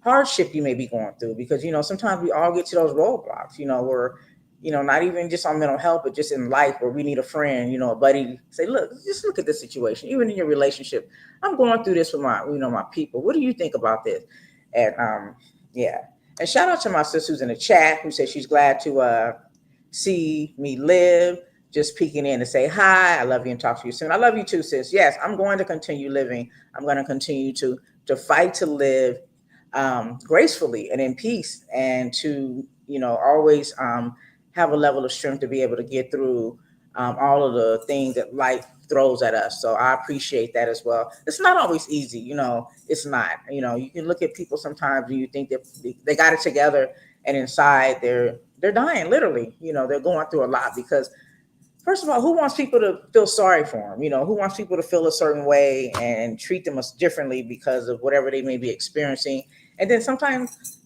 hardship you may be going through. Because sometimes we all get to those roadblocks, where not even just on mental health, but just in life, where we need a friend, a buddy, say, look, just look at this situation. Even in your relationship, I'm going through this with my people. What do you think about this? And yeah. And shout out to my sister who's in the chat, who says she's glad to see me live. Just peeking in to say hi. I love you and talk to you soon. I love you too, sis. Yes, I'm going to continue living. I'm going to continue to fight to live gracefully and in peace, and to always have a level of strength to be able to get through all of the things that life throws at us. So I appreciate that as well. It's not always easy, it's not. You can look at people sometimes and you think that they got it together, and inside they're dying, literally. They're going through a lot, because first of all, who wants people to feel sorry for them? Who wants people to feel a certain way and treat them differently because of whatever they may be experiencing? And then sometimes,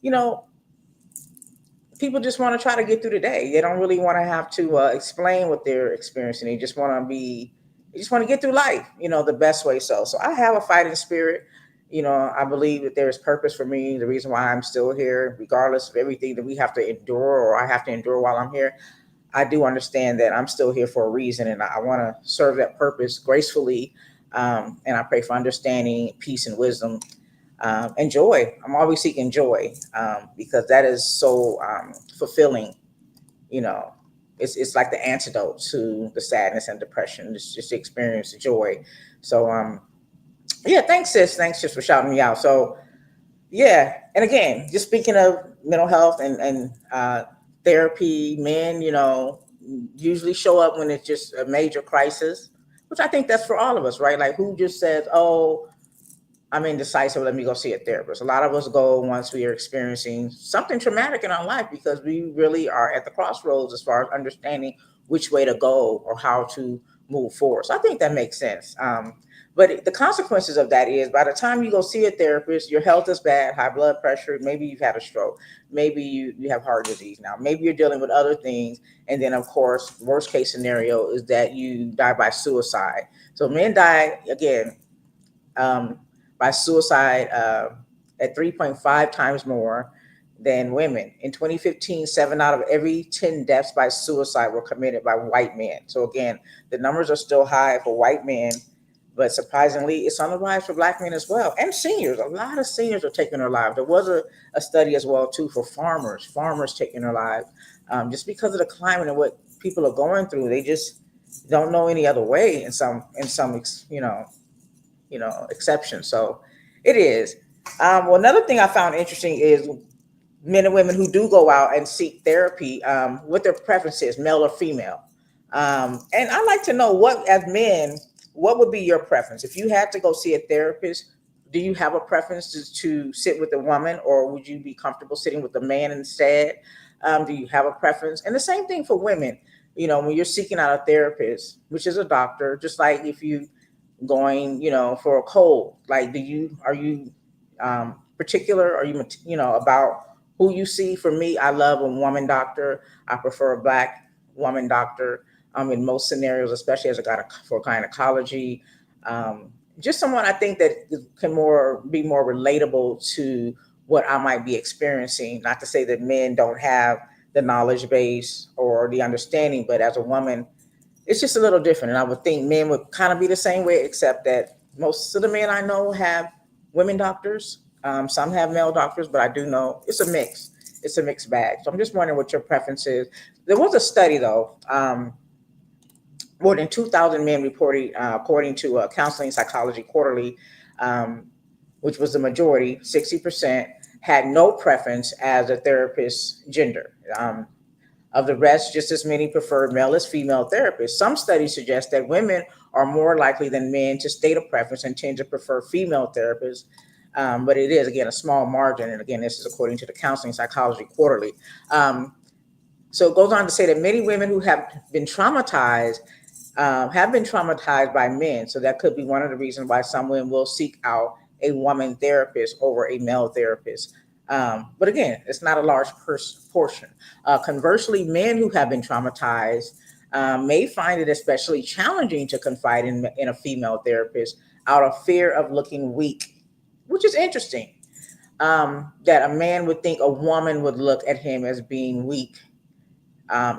people just want to try to get through the day. They don't really want to have to explain what they're experiencing. They just want to get through life, the best way. So I have a fighting spirit. I believe that there is purpose for me. The reason why I'm still here, regardless of everything that we have to endure, or I have to endure while I'm here, I do understand that I'm still here for a reason, and I want to serve that purpose gracefully. And I pray for understanding, peace, and wisdom, and joy. I'm always seeking joy, because that is so fulfilling. You know, it's like the antidote to the sadness and depression. It's just to experience joy. So yeah, thanks, sis. Thanks just for shouting me out. So yeah, and again, just speaking of mental health and therapy, men, usually show up when it's just a major crisis, which I think that's for all of us, right? Like, who just says, "Oh, I'm indecisive, let me go see a therapist." A lot of us go once we are experiencing something traumatic in our life, because we really are at the crossroads as far as understanding which way to go or how to move forward. So I think that makes sense. But the consequences of that is, by the time you go see a therapist, your health is bad, high blood pressure, maybe you've had a stroke, maybe you have heart disease now, maybe you're dealing with other things. And then, of course, worst case scenario is that you die by suicide. So men die, again, um, by suicide at 3.5 times more than women. In 2015, 7 out of every 10 deaths by suicide were committed by white men. So again, the numbers are still high for white men, but surprisingly, it's on the rise for black men as well. And seniors, a lot of seniors are taking their lives. There was a study as well too for farmers taking their lives, just because of the climate and what people are going through. They just don't know any other way in some exception. So it is. Well, another thing I found interesting is men and women who do go out and seek therapy, what their preference is, male or female. And I like to know, what, as men, what would be your preference if you had to go see a therapist? Do you have a preference to sit with a woman, or would you be comfortable sitting with a man instead? Do you have a preference? And the same thing for women. When you're seeking out a therapist, which is a doctor, just like if you going, for a cold, like, are you particular? Are you, about who you see? For me, I love a woman doctor. I prefer a black woman doctor, in most scenarios, especially as a guy for gynecology. Just someone I think that can be more relatable to what I might be experiencing. Not to say that men don't have the knowledge base or the understanding, but as a woman, it's just a little different. And I would think men would kind of be the same way, except that most of the men I know have women doctors. Some have male doctors, but I do know it's a mix. It's a mixed bag. So I'm just wondering what your preference is. There was a study, though. More than 2,000 men reported, according to Counseling Psychology Quarterly, um, which was the majority, 60%, had no preference as a therapist's gender. Of the rest, just as many prefer male as female therapists. Some studies suggest that women are more likely than men to state a preference and tend to prefer female therapists. But it is, again, a small margin. And again, this is according to the Counseling Psychology Quarterly. Um, so it goes on to say that many women who have been traumatized by men. So that could be one of the reasons why some women will seek out a woman therapist over a male therapist. But again, it's not a large portion. Conversely, men who have been traumatized may find it especially challenging to confide in a female therapist out of fear of looking weak, which is interesting. That a man would think a woman would look at him as being weak,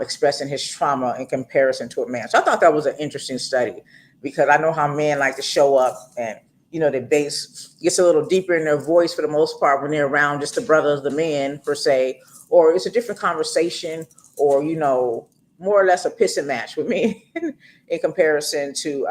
expressing his trauma in comparison to a man. So I thought that was an interesting study because I know how men like to show up and, the bass gets a little deeper in their voice for the most part when they're around just the brothers, the men per se, or it's a different conversation or, more or less a pissing match with me in comparison to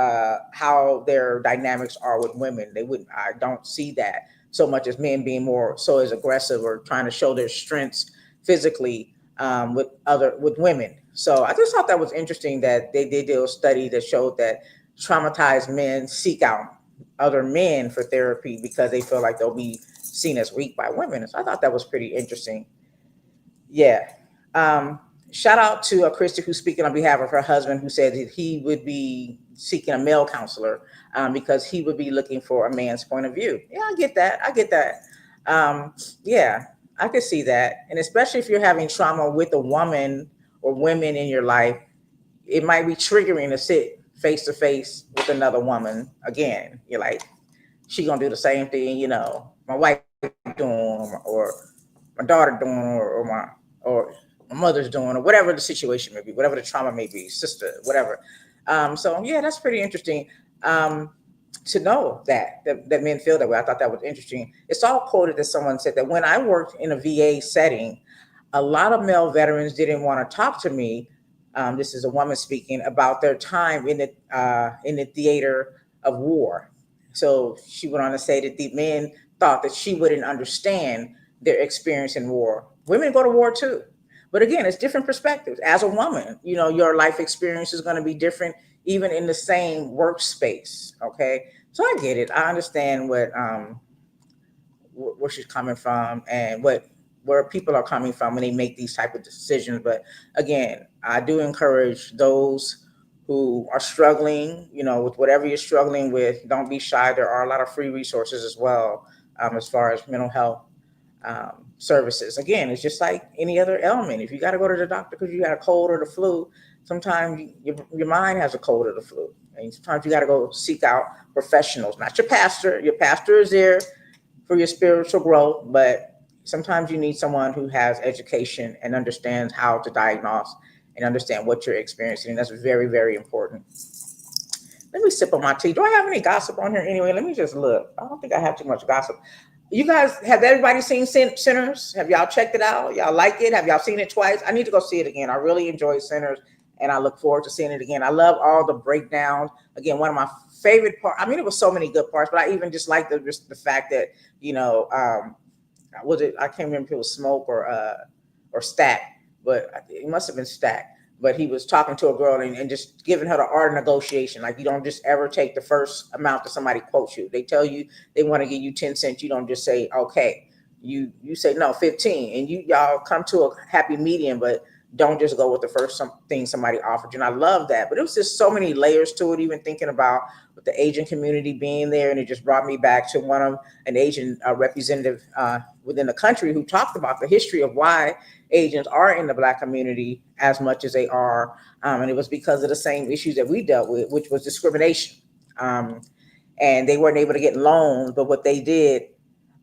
how their dynamics are with women. I don't see that so much as men being more so as aggressive or trying to show their strengths physically with women. So I just thought that was interesting that they did a study that showed that traumatized men seek out other men for therapy because they feel like they'll be seen as weak by women. So I thought that was pretty interesting. Yeah. Um, Shout out to Christy who's speaking on behalf of her husband who said that he would be seeking a male counselor because he would be looking for a man's point of view. Yeah, I get that. I get that. Yeah, I could see that. And especially if you're having trauma with a woman or women in your life, it might be triggering to sit face to face with another woman again. You're like, she gonna do the same thing, my wife doing or my daughter doing or my mother's doing or whatever the situation may be, whatever the trauma may be, sister, whatever. So yeah, that's pretty interesting. To know that men feel that way. I thought that was interesting. It's all quoted that someone said that when I worked in a VA setting, a lot of male veterans didn't want to talk to me. This is a woman speaking about their time in the theater of war. So she went on to say that the men thought that she wouldn't understand their experience in war. Women go to war too. But again, it's different perspectives. As a woman, your life experience is going to be different, even in the same workspace. Okay, so I get it. I understand where she's coming from and where people are coming from when they make these type of decisions. But again, I do encourage those who are struggling, with whatever you're struggling with. Don't be shy. There are a lot of free resources as well, as far as mental health services. Again, it's just like any other ailment. If you got to go to the doctor because you got a cold or the flu, sometimes your mind has a cold or the flu. And sometimes you got to go seek out professionals, not your pastor. Your pastor is there for your spiritual growth, but sometimes you need someone who has education and understands how to diagnose and understand what you're experiencing. And that's very, very important. Let me sip on my tea. Do I have any gossip on here anyway? Let me just look. I don't think I have too much gossip. You guys, have everybody seen Sinners? Have y'all checked it out? Y'all like it? Have y'all seen it twice? I need to go see it again. I really enjoyed Sinners, and I look forward to seeing it again. I love all the breakdowns. Again, one of my favorite parts. I mean, it was so many good parts, but I even just like the fact that was it? I can't remember if it was Smoke or Stack, but it must have been Stack. But he was talking to a girl and just giving her the art of negotiation. Like, you don't just ever take the first amount that somebody quotes you. They tell you they want to give you 10 cents. You don't just say, okay. You say, no, 15. And y'all come to a happy medium, but don't just go with the first thing somebody offered you. And I love that. But it was just so many layers to it, even thinking about with the Asian community being there. And it just brought me back to an Asian representative within the country who talked about the history of why Asians are in the Black community as much as they are. And it was because of the same issues that we dealt with, which was discrimination. And they weren't able to get loans, but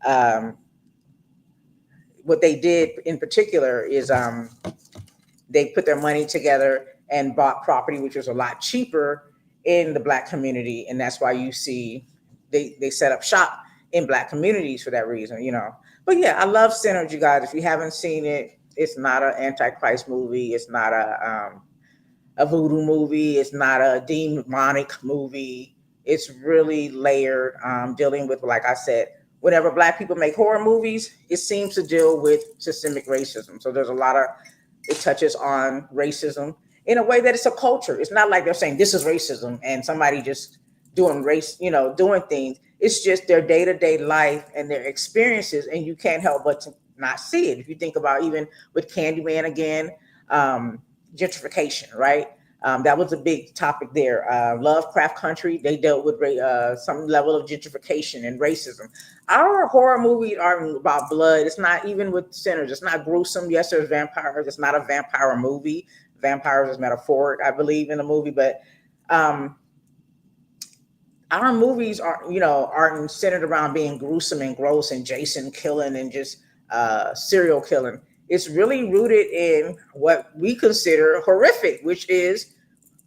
um, what they did in particular is they put their money together and bought property, which was a lot cheaper in the Black community. And that's why you see they set up shop in Black communities for that reason, But yeah, I love Sinners, you guys. If you haven't seen it, it's not an Antichrist movie. It's not a voodoo movie. It's not a demonic movie. It's really layered, dealing with, like I said, whenever Black people make horror movies, it seems to deal with systemic racism. So there's a lot of it touches on racism in a way that it's a culture. It's not like they're saying this is racism and somebody just doing race, doing things. It's just their day to day life and their experiences, and you can't help but to not see it. If you think about even with Candyman again, um, gentrification, right? That was a big topic there. Lovecraft Country, they dealt with some level of gentrification and racism. Our horror movies aren't about blood. It's not even with sinners. It's not gruesome. Yes, there's vampires. It's not a vampire movie. Vampires is metaphoric, I believe, in the movie, but um, our movies aren't centered around being gruesome and gross and Jason killing and just serial killing. It's really rooted in what we consider horrific, which is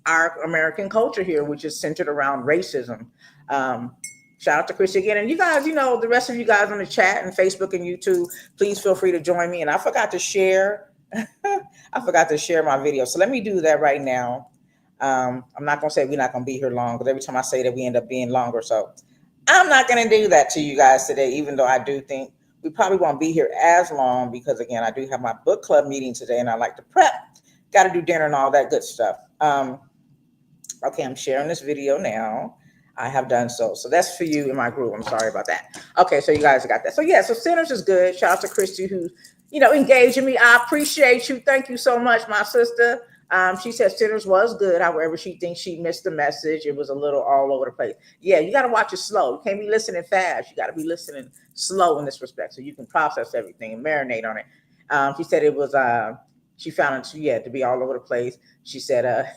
our American culture here, which is centered around racism. Um, Shout out to Chris again. And you guys, the rest of you guys on the chat and Facebook and YouTube, please feel free to join me. And I forgot to share, I forgot to share my video. So let me do that right now. I'm not going to say we're not going to be here long, because every time I say that, we end up being longer. So I'm not going to do that to you guys today, even though I do think we probably won't be here as long, because, again, I do have my book club meeting today and I like to prep. Got to do dinner and all that good stuff. Okay, I'm sharing this video now. I have done so. So that's for you in my group. I'm sorry about that. Okay, so you guys got that. So yeah, so Sinners is good. Shout out to Christy who, engaging me. I appreciate you. Thank you so much, my sister. She said Sinners was good. However, she thinks she missed the message. It was a little all over the place. Yeah, you got to watch it slow. You can't be listening fast. You got to be listening slow in this respect, so you can process everything and marinate on it. She said it was, she found it, to be all over the place. She said,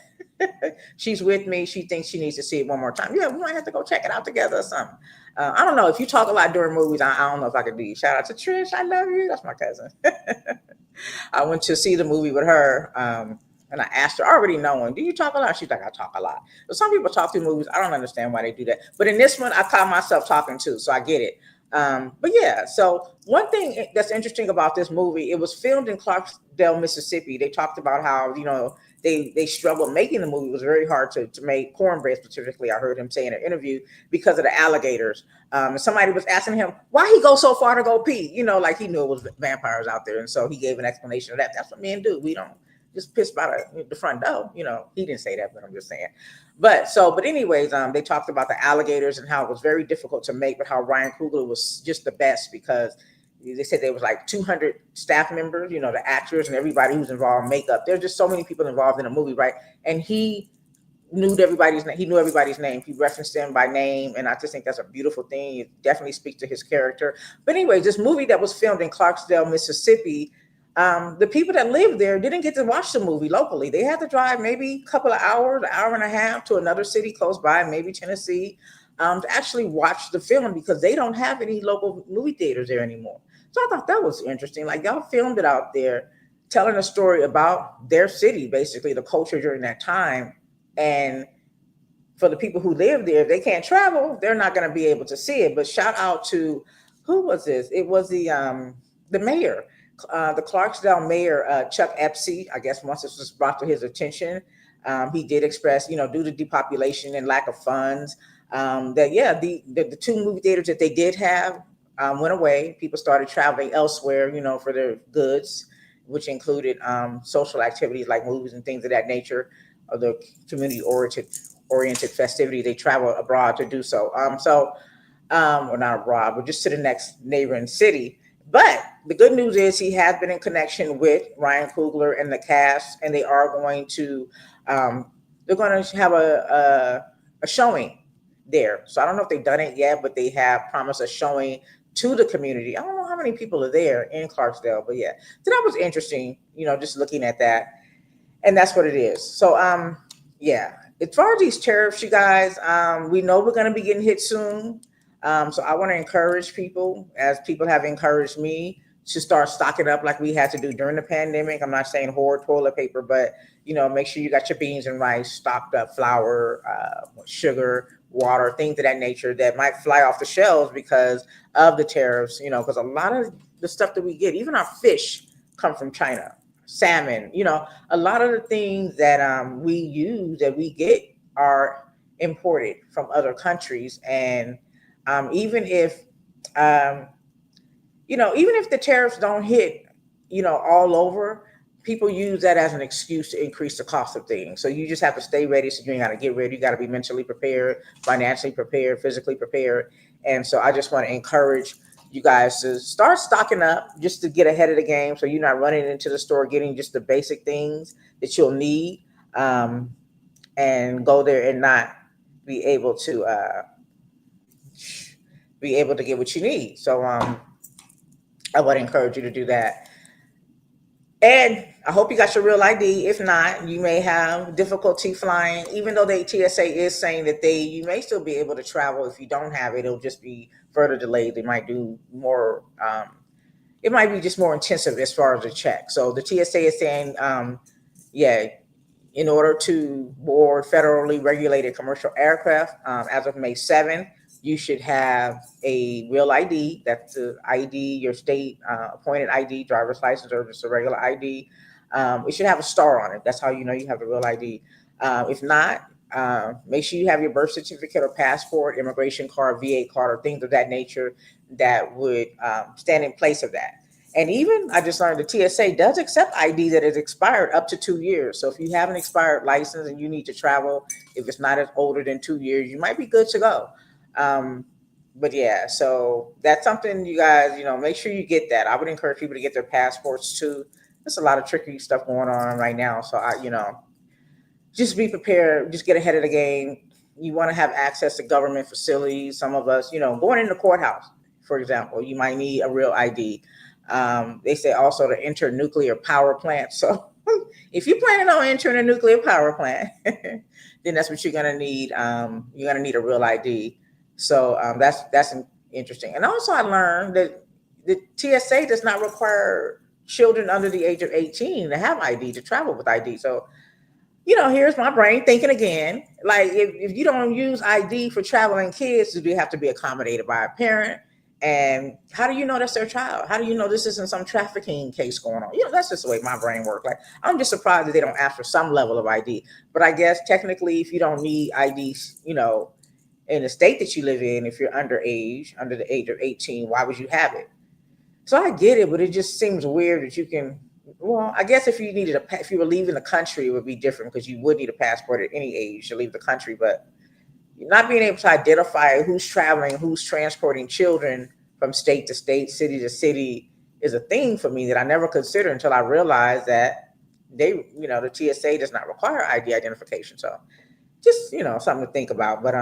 she's with me. She thinks she needs to see it one more time. Yeah, we might have to go check it out together or something. I don't know. If you talk a lot during movies, I don't know if I could do you. Shout out to Trish. I love you. That's my cousin. I went to see the movie with her. And I asked her, already knowing, do you talk a lot? She's like, I talk a lot. But some people talk through movies. I don't understand why they do that. But in this one, I caught myself talking too, so I get it. But yeah, so one thing that's interesting about this movie, it was filmed in Clarksdale, Mississippi. They talked about how, they struggled making the movie. It was very hard to make cornbread specifically. I heard him say in an interview, because of the alligators. And somebody was asking him why he go so far to go pee, like he knew it was vampires out there. And so he gave an explanation of that. That's what men do. We don't just piss by the front door. He didn't say that, but I'm just saying. But anyways, they talked about the alligators and how it was very difficult to make, but how Ryan Coogler was just the best, because they said there was like 200 staff members, the actors and everybody who's involved in makeup. There's just so many people involved in a movie, right? And he knew everybody's name. He knew everybody's name. He referenced them by name, and I just think that's a beautiful thing. It definitely speaks to his character. But anyway, this movie that was filmed in Clarksdale, Mississippi, the people that lived there didn't get to watch the movie locally. They had to drive maybe a couple of hours, an hour and a half, to another city close by, maybe Tennessee, to actually watch the film, because they don't have any local movie theaters there anymore. So I thought that was interesting. Like, y'all filmed it out there, telling a story about their city, basically the culture during that time. And for the people who live there, if they can't travel, they're not going to be able to see it. But shout out to, who was this? It was the mayor, the Clarksdale mayor, Chuck Epsey. I guess once this was brought to his attention, he did express, due to depopulation and lack of funds, that the two movie theaters that they did have went away. People started traveling elsewhere, for their goods, which included social activities like movies and things of that nature, or the community oriented festivity. They travel abroad to do so. Or not abroad, but just to the next neighboring city. But the good news is he has been in connection with Ryan Coogler and the cast, and they are going to they're going to have a showing there. So I don't know if they've done it yet, but they have promised a showing to the community. I don't know how many people are there in Clarksdale, but yeah. So that was interesting, just looking at that. And that's what it is. So yeah. As far as these tariffs, you guys, we know we're going to be getting hit soon. So I want to encourage people, as people have encouraged me, to start stocking up like we had to do during the pandemic. I'm not saying hoard toilet paper, but make sure you got your beans and rice stocked up, flour, sugar, water, things of that nature that might fly off the shelves because of the tariffs. Because a lot of the stuff that we get, even our fish, come from China. Salmon, a lot of the things that we use, that we get, are imported from other countries. And even if even if the tariffs don't hit all over, people use that as an excuse to increase the cost of things. So you just have to stay ready. So you got to get ready. You got to be mentally prepared, financially prepared, physically prepared. And so I just want to encourage you guys to start stocking up just to get ahead of the game. So you're not running into the store getting just the basic things that you'll need, and go there and not be able to get what you need. So I would encourage you to do that. And I hope you got your real ID. If not, you may have difficulty flying, even though the TSA is saying that you may still be able to travel. If you don't have it, it'll just be further delayed. They might do more, it might be just more intensive as far as the check. So the TSA is saying, yeah, in order to board federally regulated commercial aircraft, as of May 7th, you should have a real ID. That's the ID, your state appointed ID, driver's license, or just a regular ID. It should have a star on it. That's how you know you have a real ID. If not, make sure you have your birth certificate or passport, immigration card, VA card, or things of that nature that would stand in place of that. And even I just learned the TSA does accept ID that is expired up to 2 years. So if you have an expired license and you need to travel, if it's not as older than 2 years, you might be good to go. But yeah, so that's something you guys, make sure you get that. I would encourage people to get their passports too. There's a lot of tricky stuff going on right now. So just be prepared, just get ahead of the game. You want to have access to government facilities. Some of us, going in the courthouse, for example, you might need a real ID. They say also to enter nuclear power plants. So if you're planning on entering a nuclear power plant, then that's what you're going to need. You're going to need a real ID. So that's interesting. And also I learned that the TSA does not require children under the age of 18 to have ID, to travel with ID. So, here's my brain thinking again, like if you don't use ID for traveling kids, do they have to be accommodated by a parent? And how do you know that's their child? How do you know this isn't some trafficking case going on? That's just the way my brain works. Like, I'm just surprised that they don't ask for some level of ID. But I guess technically, if you don't need IDs, in the state that you live in, if you're under the age of 18, why would you have it? So I get it, but it just seems weird that you can. Well, I guess if you were leaving the country, it would be different because you would need a passport at any age to leave the country. But not being able to identify who's traveling, who's transporting children from state to state, city to city is a thing for me that I never considered until I realized that the TSA does not require ID identification. So just, something to think about. But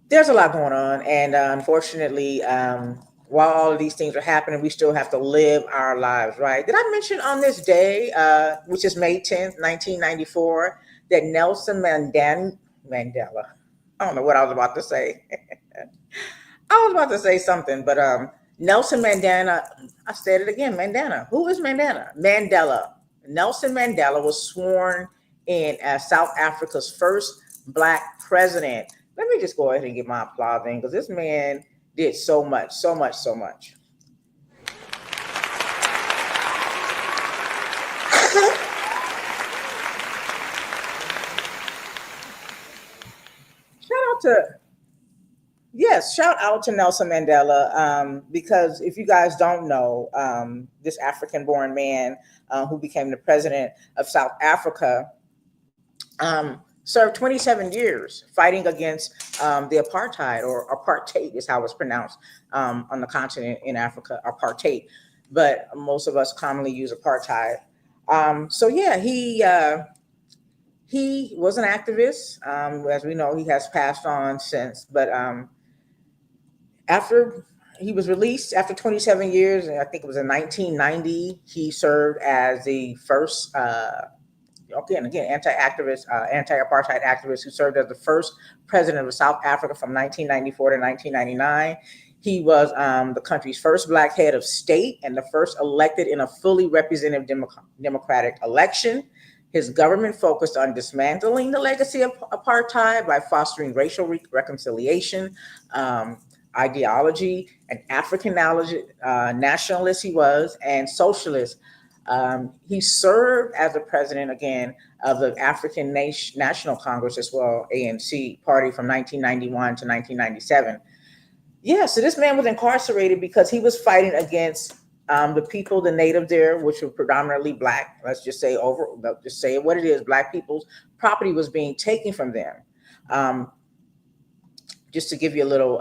there's a lot going on. And unfortunately, while all of these things are happening, we still have to live our lives, right? Did I mention on this day, which is May 10th, 1994, that Nelson Mandela, I don't know what I was about to say. I was about to say something, but Nelson Mandela, I said it again, Mandela. Who is Mandela? Mandela. Nelson Mandela was sworn in as South Africa's first Black president. Let me just go ahead and get my applause in because this man did so much, so much, so much. Shout out to Nelson Mandela, because if you guys don't know, this African-born man who became the president of South Africa served 27 years fighting against the apartheid, or apartheid is how it's pronounced on the continent in Africa, apartheid. But most of us commonly use apartheid. So yeah, he was an activist. As we know, he has passed on since. But after he was released after 27 years, and I think it was in 1990, he served as the first, again, anti-apartheid activist who served as the first president of South Africa from 1994 to 1999. He was the country's first Black head of state and the first elected in a fully representative democratic election. His government focused on dismantling the legacy of apartheid by fostering racial reconciliation, ideology, and African nationalist he was, and socialist. He served as the president, again, of the African National Congress as well, ANC party, from 1991 to 1997. Yeah, so this man was incarcerated because he was fighting against The people, the native there, which were predominantly black, let's just say just say what it is, black people's property was being taken from them. Um, just to give you a little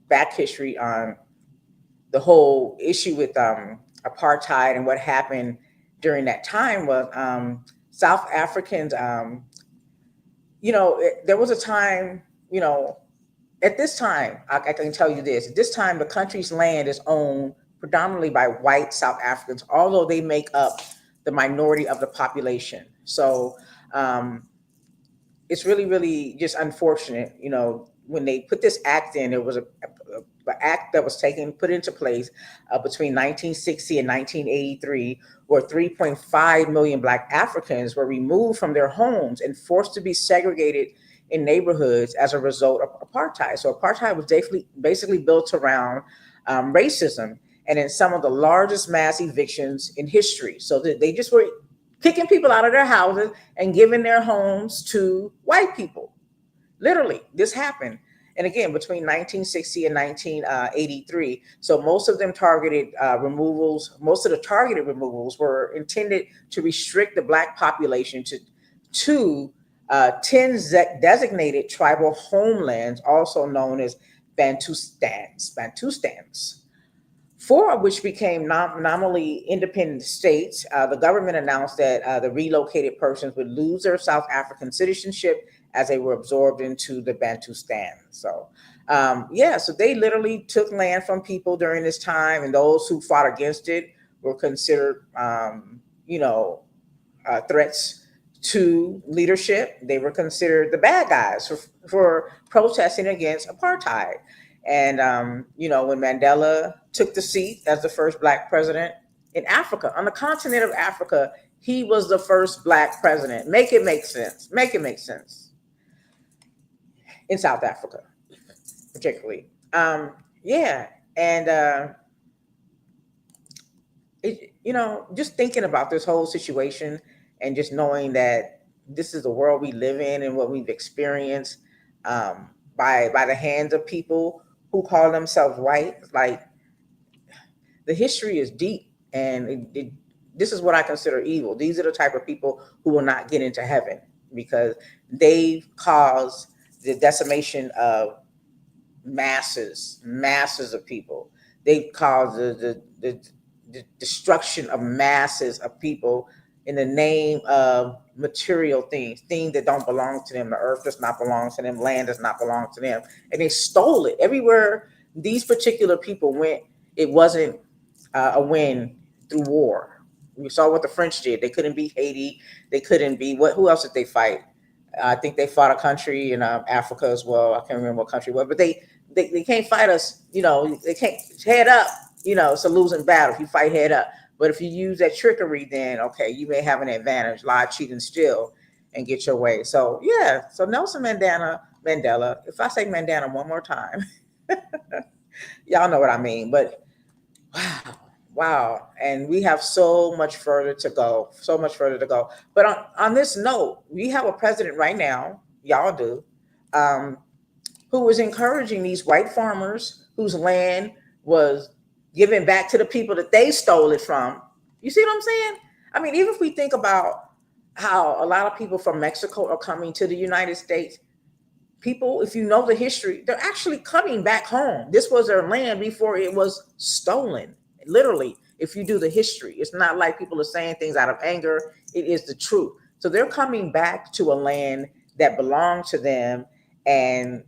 back history on the whole issue with apartheid and what happened during that time was South Africans, there was a time, at this time, I can tell you this, at this time, the country's land is owned predominantly by white South Africans, although they make up the minority of the population. So um, it's really, really just unfortunate, when they put this act in, it was a act that was put into place between 1960 and 1983, where 3.5 million black Africans were removed from their homes and forced to be segregated in neighborhoods as a result of apartheid. So apartheid was basically built around racism, and in some of the largest mass evictions in history. So they just were kicking people out of their houses and giving their homes to white people. Literally, this happened. And again, between 1960 and 1983. So most of them targeted removals, most of the targeted removals were intended to restrict the black population to 10 designated tribal homelands, also known as Bantustans. Four of which became nominally independent states. The government announced that the relocated persons would lose their South African citizenship as they were absorbed into the Bantustan. So, so they literally took land from people during this time, and those who fought against it were considered, threats to leadership. They were considered the bad guys for protesting against apartheid. And, when Mandela took the seat as the first black president in Africa, on the continent of Africa, he was the first black president. Make it make sense. Make it make sense. In South Africa, particularly. Yeah. And, just thinking about this whole situation and just knowing that this is the world we live in and what we've experienced by the hands of people who call themselves white, like the history is deep, and this is what I consider evil. These are the type of people who will not get into heaven because they've caused the decimation of masses of people. They've caused the destruction of masses of people in the name of material things that don't belong to them. The earth does not belong to them. Land does not belong to them. And they stole it. Everywhere these particular people went, it wasn't a win through war. We saw what the French did. They couldn't beat Haiti. They couldn't beat who else did they fight? I think they fought a country in Africa as well. I can't remember what country it was, but they can't fight us. They can't head up. It's a losing battle if you fight head up. But if you use that trickery, then okay, you may have an advantage. Lie, cheat, and steal, and get your way. So yeah. So Nelson Mandela. If I say Mandela one more time, y'all know what I mean. But wow. And we have so much further to go. So much further to go. But on this note, we have a president right now. Y'all do. Who is encouraging these white farmers whose land was given back to the people that they stole it from. You see what I'm saying? I mean, even if we think about how a lot of people from Mexico are coming to the United States, people, if you know the history, they're actually coming back home. This was their land before it was stolen. Literally, if you do the history, it's not like people are saying things out of anger. It is the truth. So they're coming back to a land that belonged to them. And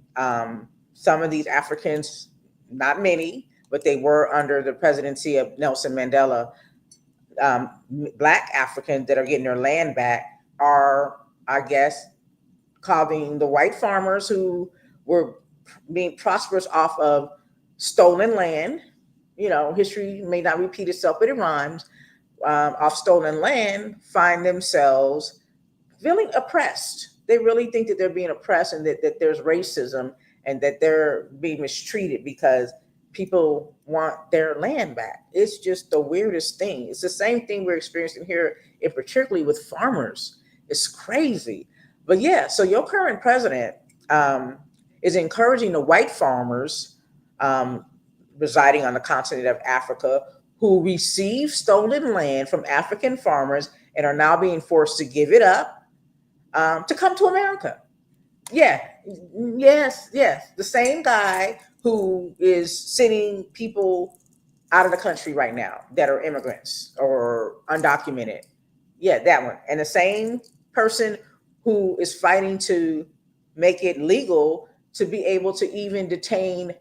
some of these Africans, not many, but they were under the presidency of Nelson Mandela. Black Africans that are getting their land back are, I guess, calling the white farmers who were being prosperous off of stolen land. History may not repeat itself, but it rhymes. Off stolen land, find themselves feeling oppressed. They really think that they're being oppressed and that there's racism and that they're being mistreated because people want their land back. It's just the weirdest thing. It's the same thing we're experiencing here, and particularly with farmers. It's crazy. But yeah, so your current president is encouraging the white farmers residing on the continent of Africa who received stolen land from African farmers and are now being forced to give it up to come to America. Yeah, yes. The same guy who is sending people out of the country right now that are immigrants or undocumented. Yeah, that one. And the same person who is fighting to make it legal to be able to even detain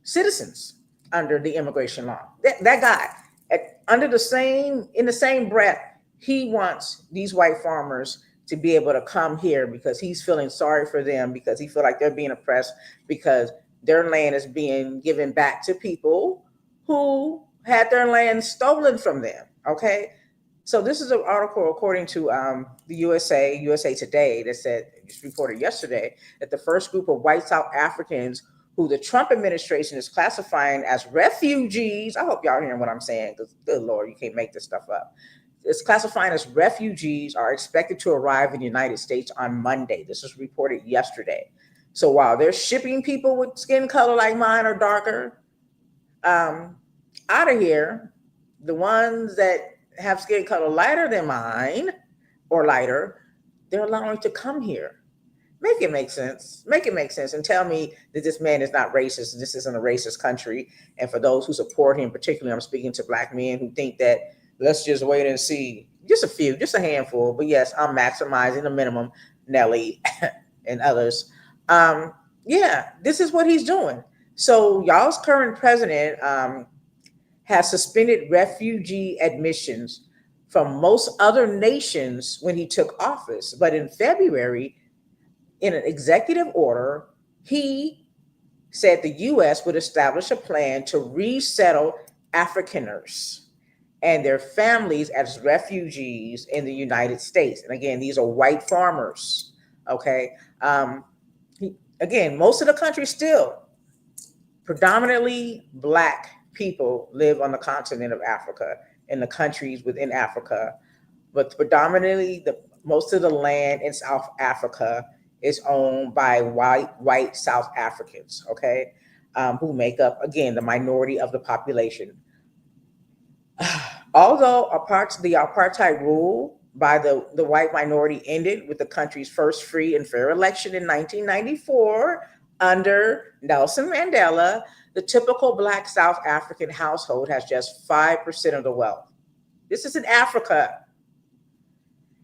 citizens under the immigration law. That guy, under the same, in the same breath, he wants these white farmers to be able to come here because he's feeling sorry for them, because he feel like they're being oppressed, because their land is being given back to people who had their land stolen from them. Okay, so this is an article according to the USA Today, that said, just reported yesterday, that the first group of white South Africans who the Trump administration is classifying as refugees. I hope y'all hearing what I'm saying, because good Lord, you can't make this stuff up. It's classifying as refugees, are expected to arrive in the United States on Monday. This was reported yesterday. So while they're shipping people with skin color like mine or darker um, out of here, the ones that have skin color lighter than mine or lighter, they're allowing to come here. Make it make sense. Make it make sense, and tell me that this man is not racist. And this isn't a racist country. And for those who support him, particularly, I'm speaking to black men who think that let's just wait and see. Just a few, just a handful. But yes, I'm maximizing the minimum, Nelly and others. Um, yeah, this is what he's doing. So y'all's current president has suspended refugee admissions from most other nations when he took office. But in February, in an executive order, he said the U.S. would establish a plan to resettle Afrikaners and their families as refugees in the United States. And again, these are white farmers. Okay. Again, most of the country still predominantly black people live on the continent of Africa, in the countries within Africa, but predominantly most of the land in South Africa is owned by white South Africans, okay, who make up, again, the minority of the population. Although the apartheid rule by the white minority ended with the country's first free and fair election in 1994 under Nelson Mandela, the typical black South African household has just 5% of the wealth. This is in Africa.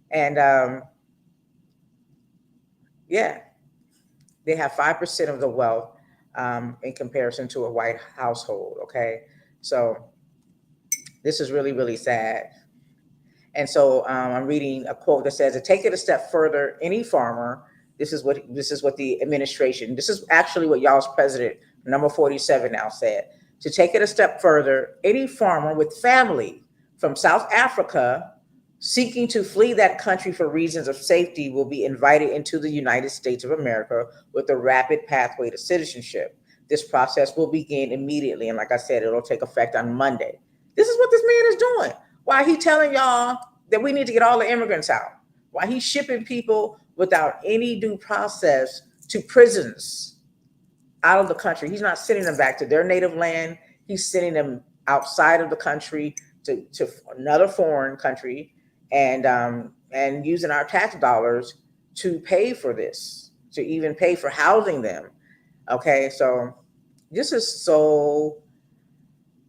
And yeah, they have 5% of the wealth in comparison to a white household. Okay. So this is really, really sad. And so I'm reading a quote that says, to take it a step further, any farmer, this is what the administration, this is actually what y'all's president, number 47 now, said. To take it a step further, any farmer with family from South Africa seeking to flee that country for reasons of safety will be invited into the United States of America with a rapid pathway to citizenship. This process will begin immediately. And like I said, it'll take effect on Monday. This is what this man is doing. Why he telling y'all that we need to get all the immigrants out? Why he's shipping people without any due process to prisons out of the country? He's not sending them back to their native land. He's sending them outside of the country to another foreign country, and using our tax dollars to pay for this, to even pay for housing them. Okay, so this is so.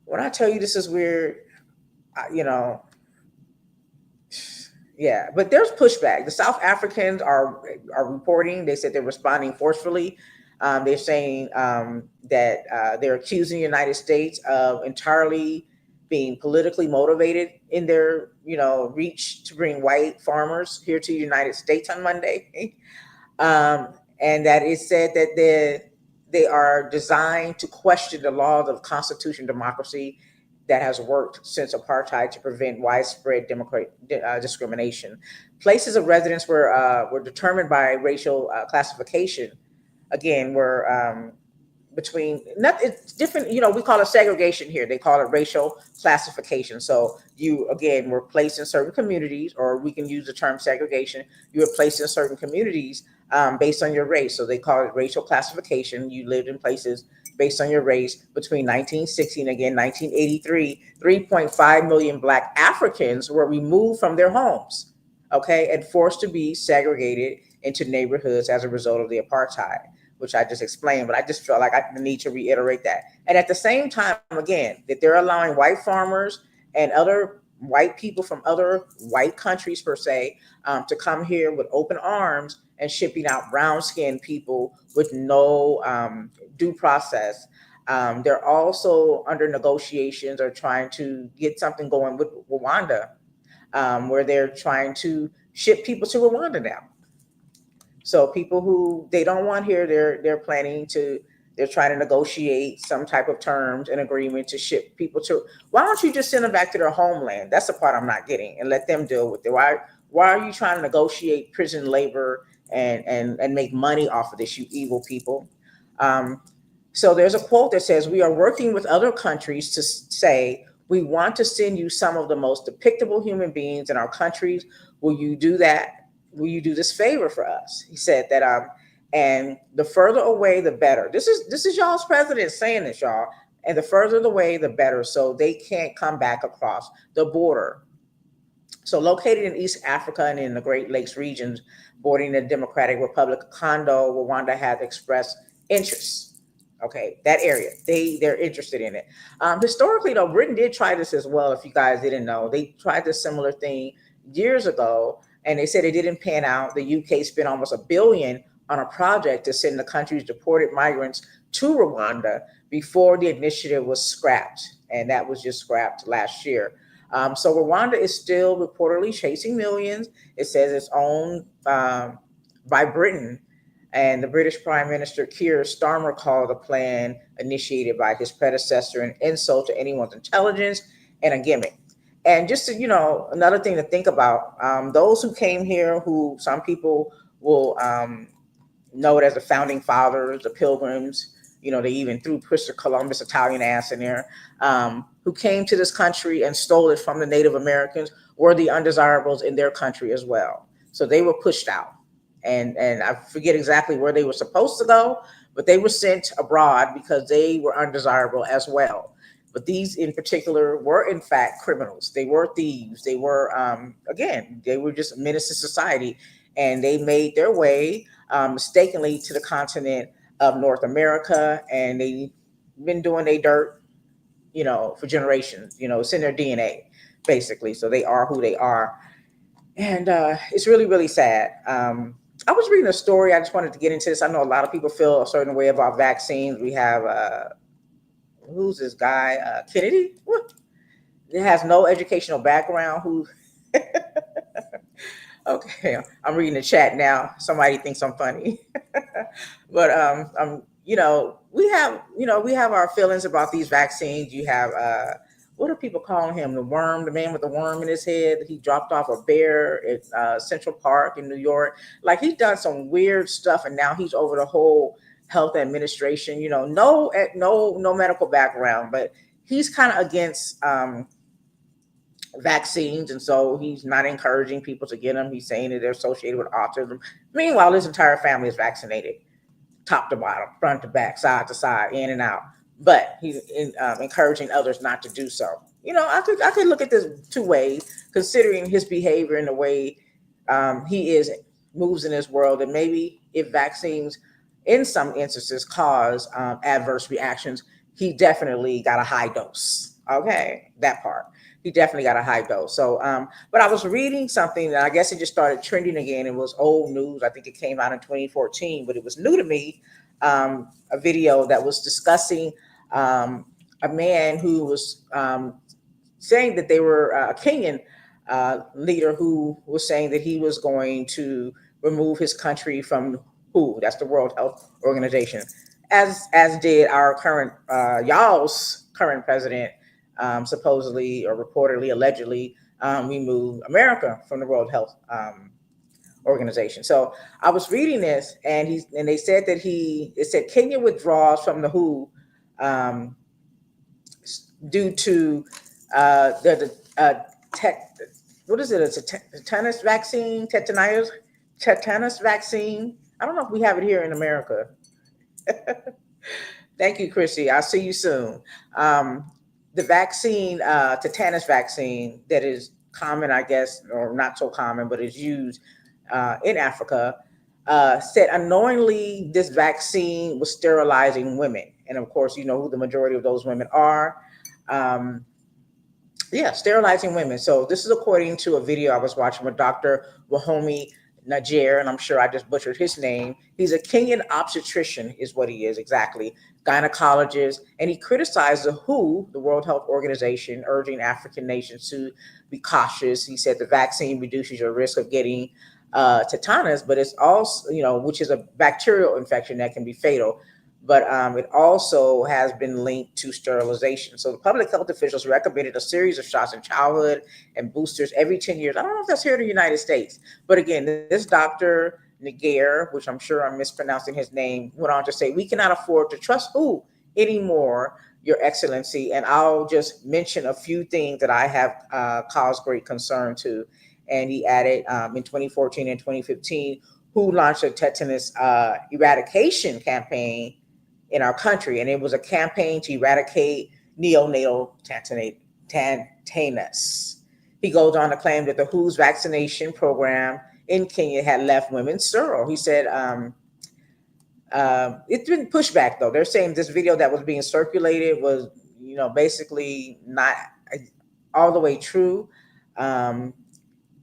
When I tell you this is weird, yeah, but there's pushback. The South Africans are reporting. They said they're responding forcefully. They're saying that they're accusing the United States of entirely being politically motivated in their, reach to bring white farmers here to the United States on Monday, and that it said that they are designed to question the laws of constitutional democracy that has worked since apartheid to prevent widespread discrimination. Places of residence were determined by racial classification. Again, were between, not, it's different. We call it segregation here. They call it racial classification. So you, again, were placed in certain communities, or we can use the term segregation. You were placed in certain communities based on your race. So they call it racial classification. You lived in places based on your race between 1960 and again 1983. 3.5 million Black Africans were removed from their homes, okay, and forced to be segregated into neighborhoods as a result of the apartheid, which I just explained. But I just felt like I need to reiterate that. And at the same time, again, that they're allowing white farmers and other white people from other white countries per se to come here with open arms and shipping out brown skinned people with no due process. They're also under negotiations or trying to get something going with Rwanda, where they're trying to ship people to Rwanda now. So people who they don't want here, they're planning to they're trying to negotiate some type of terms and agreement to ship people to. Why don't you just send them back to their homeland? That's the part I'm not getting, and let them deal with it. Why are you trying to negotiate prison labor and make money off of this, you evil people? Um, so there's a quote that says, "We are working with other countries to say we want to send you some of the most depictable human beings in our countries. Will you do that? Will you do this favor for us?" He said that and the further away the better. This is y'all's president saying this, y'all. And the further away the better, so they can't come back across the border. So located in East Africa and in the Great Lakes regions bordering the Democratic Republic of Congo, Rwanda has expressed interest. Okay, that area, they're interested in it. Historically, though, Britain did try this as well. If you guys didn't know, they tried this similar thing years ago, and they said it didn't pan out. The UK spent almost $1 billion on a project to send the country's deported migrants to Rwanda before the initiative was scrapped, and that was just scrapped last year. So Rwanda is still reportedly chasing millions. It says it's owned by Britain. And the British Prime Minister Keir Starmer called the plan initiated by his predecessor an insult to anyone's intelligence and a gimmick. And just to, another thing to think about, those who came here, who some people will know it as the founding fathers, the pilgrims, they even threw Christopher Columbus' Italian ass in there, who came to this country and stole it from the Native Americans, were the undesirables in their country as well. So they were pushed out. And I forget exactly where they were supposed to go, but they were sent abroad because they were undesirable as well. But these in particular were in fact criminals. They were thieves. They were, again, they were just a menace to society. And they made their way mistakenly to the continent of North America. And they've been doing their dirt, for generations. It's in their DNA, basically. So they are who they are. And it's really, really sad. I was reading a story. I just wanted to get into this. I know a lot of people feel a certain way about vaccines. We have, who's this guy? Kennedy? What? It has no educational background. Who? Okay, I'm reading the chat now. Somebody thinks I'm funny. But we have our feelings about these vaccines. You have what are people calling him? The worm, the man with the worm in his head. He dropped off a bear at Central Park in New York. Like, he's done some weird stuff, and now he's over the whole health administration. No medical background, but he's kind of against vaccines, and so he's not encouraging people to get them. He's saying that they're associated with autism. Meanwhile, his entire family is vaccinated, top to bottom, front to back, side to side, in and out. But he's encouraging others not to do so. I could look at this two ways, considering his behavior and the way he moves in this world, and maybe if vaccines, in some instances, cause adverse reactions, he definitely got a high dose. Okay, that part. He definitely got a high dose. So, but I was reading something that I guess it just started trending again. It was old news. I think it came out in 2014, but it was new to me. A video that was discussing a man who was saying that they were a Kenyan leader who was saying that he was going to remove his country from WHO. That's the World Health Organization, as did our current y'all's current president. Supposedly or reportedly, allegedly, removed America from the World Health Organization. So I was reading this, and they said that it said Kenya withdraws from the WHO due to what is it? It's a tetanus vaccine, tetanus vaccine. I don't know if we have it here in America. Thank you, Chrissy. I'll see you soon. Um, the vaccine, tetanus vaccine, that is common, I guess, or not so common, but is used in Africa, said unknowingly this vaccine was sterilizing women. And of course, you know who the majority of those women are. Um, yeah, sterilizing women. So this is according to a video I was watching with Dr. Wahome Najir, and I'm sure I just butchered his name. He's a Kenyan obstetrician, is what he is exactly, gynecologist, and he criticized the WHO, the World Health Organization, urging African nations to be cautious. He said the vaccine reduces your risk of getting tetanus, but it's also, which is a bacterial infection that can be fatal, but it also has been linked to sterilization. So the public health officials recommended a series of shots in childhood and boosters every 10 years. I don't know if that's here in the United States, but again, this Dr. Naguer, which I'm sure I'm mispronouncing his name, went on to say, we cannot afford to trust who anymore, Your Excellency. And I'll just mention a few things that I have caused great concern to. And he added in 2014 and 2015, who launched a tetanus eradication campaign in our country, and it was a campaign to eradicate neonatal tetanus. He goes on to claim that the WHO's vaccination program in Kenya had left women sterile. He said it's been pushed back though. They're saying this video that was being circulated was, basically not all the way true. Um,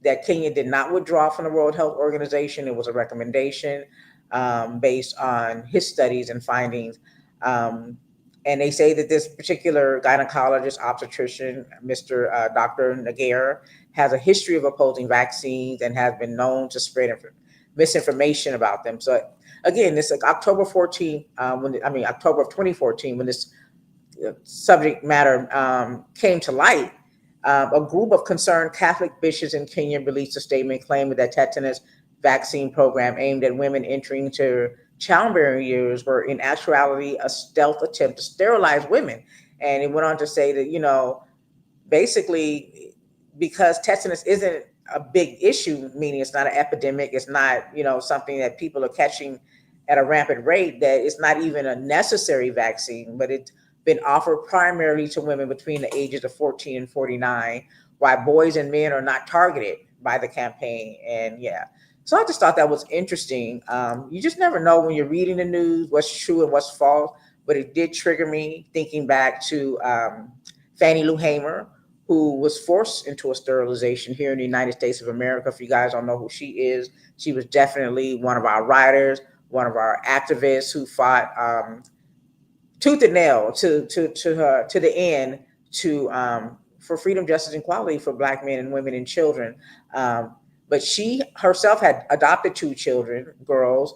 that Kenya did not withdraw from the World Health Organization. It was a recommendation based on his studies and findings. Um, and they say that this particular gynecologist, obstetrician, Mr. Dr. Naguer, has a history of opposing vaccines and has been known to spread misinformation about them. So again, this like October 14th, October of 2014, when this subject matter came to light, a group of concerned Catholic bishops in Kenya released a statement claiming that tetanus vaccine program aimed at women entering into childbearing years were in actuality a stealth attempt to sterilize women. And it went on to say that, basically, because tetanus isn't a big issue, meaning it's not an epidemic, it's not, something that people are catching at a rampant rate, that it's not even a necessary vaccine, but it's been offered primarily to women between the ages of 14 and 49, while boys and men are not targeted by the campaign. And yeah, so I just thought that was interesting. You just never know when you're reading the news what's true and what's false, but it did trigger me thinking back to Fannie Lou Hamer, who was forced into a sterilization here in the United States of America. If you guys don't know who she is, she was definitely one of our writers, one of our activists who fought tooth and nail to her to the end to for freedom, justice, and equality for Black men and women and children. Um, but she herself had adopted two children, girls,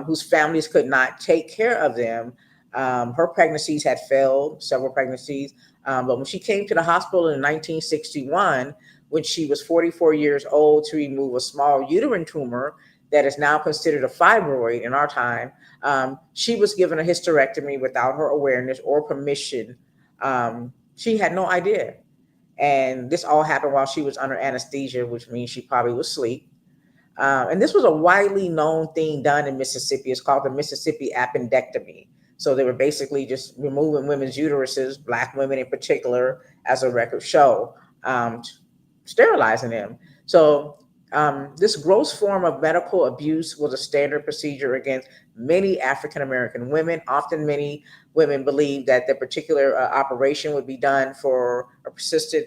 whose families could not take care of them. Her pregnancies had failed, several pregnancies. But when she came to the hospital in 1961, when she was 44 years old, to remove a small uterine tumor that is now considered a fibroid in our time, she was given a hysterectomy without her awareness or permission. She had no idea. And this all happened while she was under anesthesia, which means she probably was asleep. And this was a widely known thing done in Mississippi. It's called the Mississippi appendectomy. So they were basically just removing women's uteruses, Black women in particular, as a record show, um, sterilizing them. So this gross form of medical abuse was a standard procedure against many African American women. Often, many women believed that the particular operation would be done for a persistent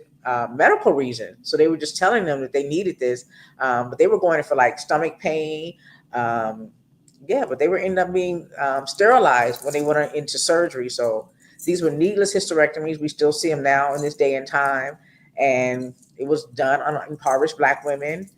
medical reason. So they were just telling them that they needed this, but they were going in for like stomach pain. Um, yeah, but they were ending up being sterilized when they went into surgery. So these were needless hysterectomies. We still see them now in this day and time. And it was done on impoverished Black women.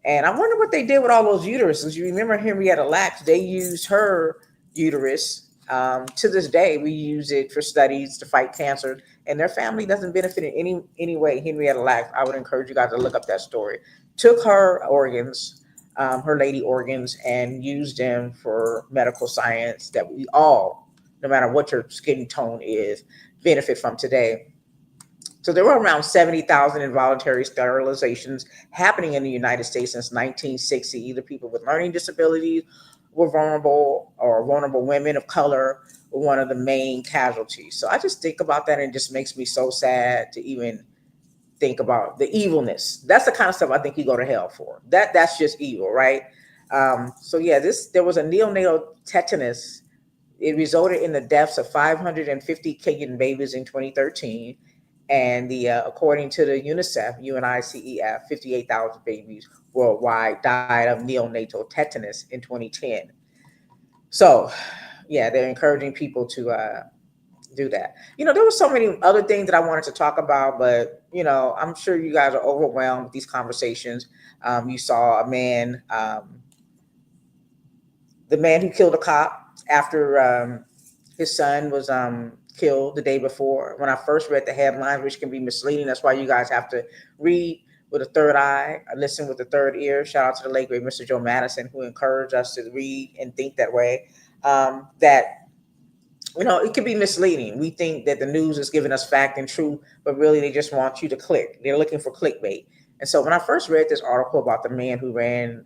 And I wonder what they did with all those uteruses. You remember Henrietta Lacks, they used her uterus. To this day, we use it for studies to fight cancer, and their family doesn't benefit in any way. Henrietta Lacks, I would encourage you guys to look up that story. Took her organs, her lady organs, and used them for medical science that we all, no matter what your skin tone is, benefit from today. So there were around 70,000 involuntary sterilizations happening in the United States since 1960. Either people with learning disabilities were vulnerable, or vulnerable women of color were one of the main casualties. So I just think about that, and it just makes me so sad to even think about the evilness. That's the kind of stuff I think you go to hell for. That's just evil, right? So yeah, this there was a neonatal tetanus. It resulted in the deaths of 550 Kenyan babies in 2013, and the according to the UNICEF, UNICEF, 58,000 babies worldwide died of neonatal tetanus in 2010. So, yeah, they're encouraging people to do that. There were so many other things that I wanted to talk about, but I'm sure you guys are overwhelmed with these conversations. You saw a man, the man who killed a cop after his son was killed the day before. When I first read the headlines, which can be misleading, that's why you guys have to read with a third eye, listen with the third ear. Shout out to the late great Mr. Joe Madison, who encouraged us to read and think that way. That it can be misleading. We think that the news is giving us fact and truth, but really they just want you to click. They're looking for clickbait. And so when I first read this article about the man who ran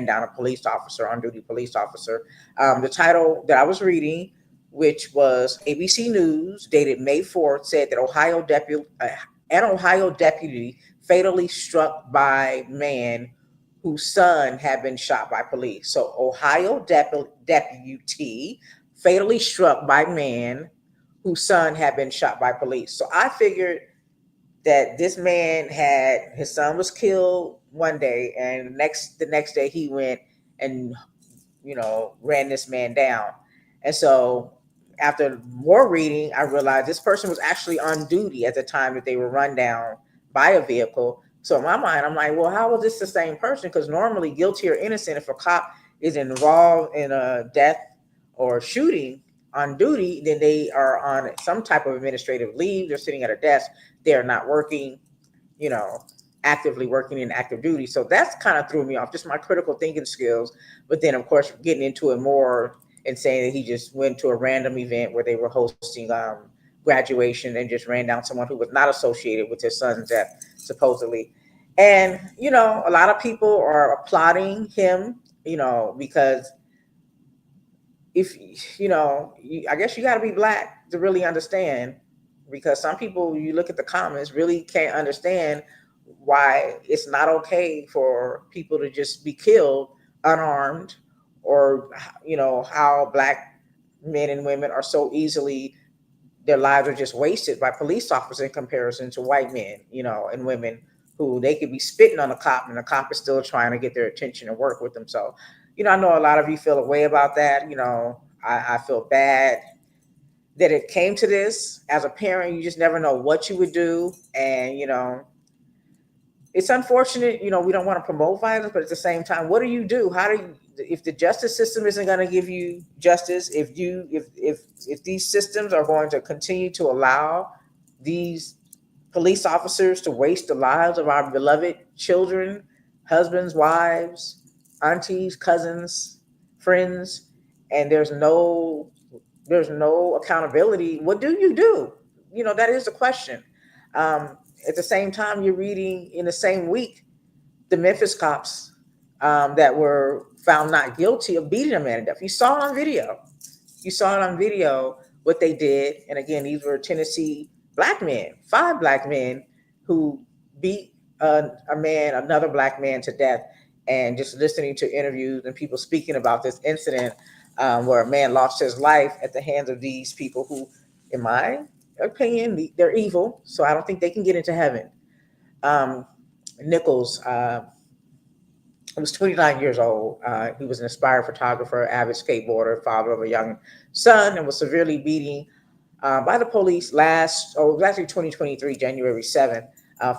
down a police officer, on duty police officer, the title that I was reading, which was ABC News, dated May 4th, said that an Ohio deputy fatally struck by man whose son had been shot by police. So Ohio deputy fatally struck by man whose son had been shot by police. So I figured that this man had his son was killed one day, and the next day he went and ran this man down. And so after more reading, I realized this person was actually on duty at the time that they were run down by a vehicle. So in my mind, I'm like, well, how is this the same person? Because normally, guilty or innocent, if a cop is involved in a death or shooting on duty, then they are on some type of administrative leave. They're sitting at a desk. They're not working, you know, actively working in active duty. So that's kind of threw me off, just my critical thinking skills. But then, of course, getting into it more and saying that he just went to a random event where they were hosting graduation and just ran down someone who was not associated with his son's death, supposedly. And, a lot of people are applauding him, because if I guess you got to be black to really understand, because some people, you look at the comments, really can't understand why it's not okay for people to just be killed unarmed, or how black men and women are so easily, their lives are just wasted by police officers in comparison to white men, and women, who they could be spitting on a cop and the cop is still trying to get their attention and work with them. So, I know a lot of you feel a way about that. I feel bad that it came to this. As a parent, you just never know what you would do. And, it's unfortunate, we don't want to promote violence, but at the same time, what do you do? How do you, if the justice system isn't going to give you justice, if these systems are going to continue to allow these police officers to waste the lives of our beloved children, husbands, wives, aunties, cousins, friends, and there's no accountability, what do you do? That is the question. Um, at the same time, you're reading in the same week the Memphis cops that were found not guilty of beating a man to death. You saw it on video. You saw it on video what they did. And again, these were Tennessee black men, 5 black men who beat another black man to death. And just listening to interviews and people speaking about this incident, where a man lost his life at the hands of these people who, in my opinion, they're evil. So I don't think they can get into heaven. Um, Nichols, he was 29 years old. He was an aspired photographer, avid skateboarder, father of a young son, and was severely beaten by the police it was actually 2023, January 7th,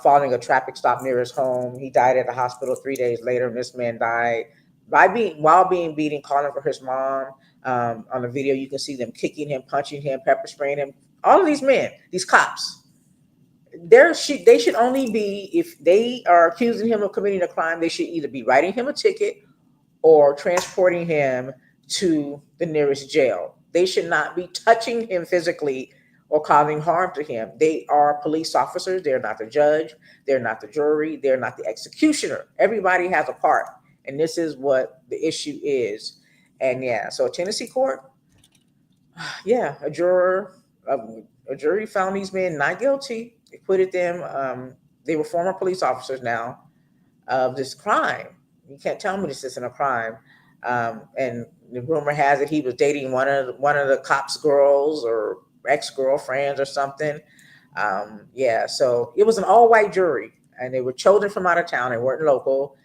following a traffic stop near his home. He died at the hospital 3 days later, and this man died while being beaten, calling for his mom. On the video, you can see them kicking him, punching him, pepper spraying him. All of these men, these cops, they should only be, if they are accusing him of committing a crime, they should either be writing him a ticket or transporting him to the nearest jail. They should not be touching him physically or causing harm to him. They are police officers. They're not the judge. They're not the jury. They're not the executioner. Everybody has a part. And this is what the issue is. And yeah, so a Tennessee court, yeah, a jury found these men not guilty. They acquitted them. They were former police officers now of this crime. You can't tell me this isn't a crime. And the rumor has it he was dating one of the cops' girls or ex girlfriends or something. Yeah, so it was an all white jury, and they were chosen from out of town. They weren't local.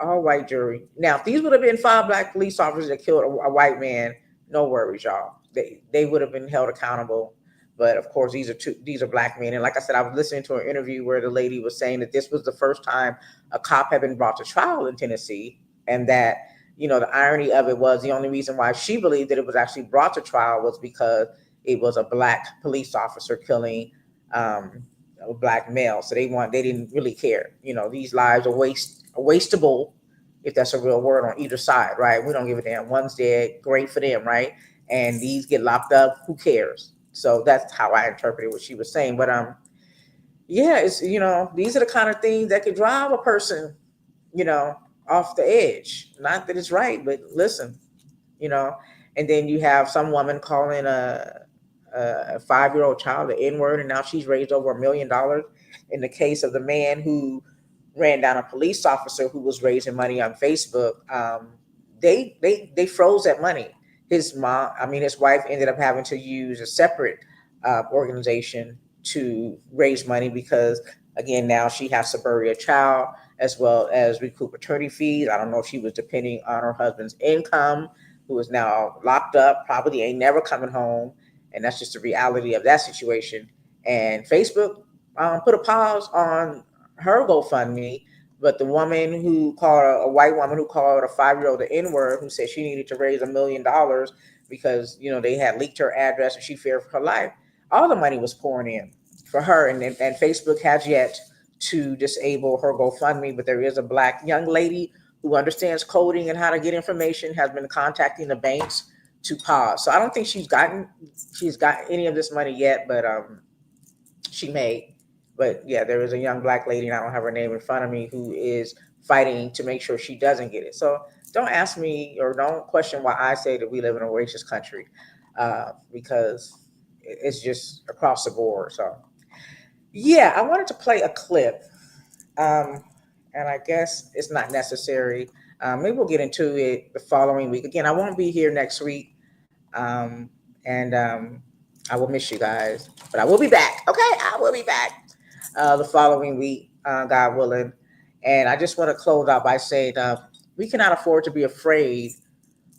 All white jury. Now, if these would have been five black police officers that killed a white man, no worries, y'all. They would have been held accountable. But of course, these are black men. And like I said, I was listening to an interview where the lady was saying that this was the first time a cop had been brought to trial in Tennessee, and that the irony of it was the only reason why she believed that it was actually brought to trial was because it was a black police officer killing a black male. So they didn't really care. These lives are wastable, if that's a real word, on either side, right? We don't give a damn. One's dead, great for them, right? And these get locked up, who cares? So that's how I interpreted what she was saying. But yeah, it's these are the kind of things that could drive a person, you know, off the edge. Not that it's right, but listen, you know. And then you have some woman calling a 5-year-old child the N-word, and now she's raised over $1 million. In the case of the man who ran down a police officer who was raising money on Facebook, they froze that money. His wife ended up having to use a separate organization to raise money because, again, now she has to bury a child as well as recoup attorney fees. I don't know if she was depending on her husband's income, who is now locked up, probably ain't never coming home. And that's just the reality of that situation. And Facebook put a pause on her GoFundMe, but the woman who called a white woman who called a 5-year-old the N-word, who said she needed to raise $1 million because they had leaked her address and she feared for her life. All the money was pouring in for her, and Facebook has yet to disable her GoFundMe, but there is a black young lady who understands coding and how to get information, has been contacting the banks to pause. So I don't think she's got any of this money yet, but she may. But yeah, there is a young black lady, and I don't have her name in front of me, who is fighting to make sure she doesn't get it. So don't ask me or don't question why I say that we live in a racist country, because it's just across the board. So yeah, I wanted to play a clip, and I guess it's not necessary. Maybe we'll get into it the following week. Again, I won't be here next week, um, and I will miss you guys, but I will be back. Okay, I will be back the following week, God willing. And I just want to close out by saying we cannot afford to be afraid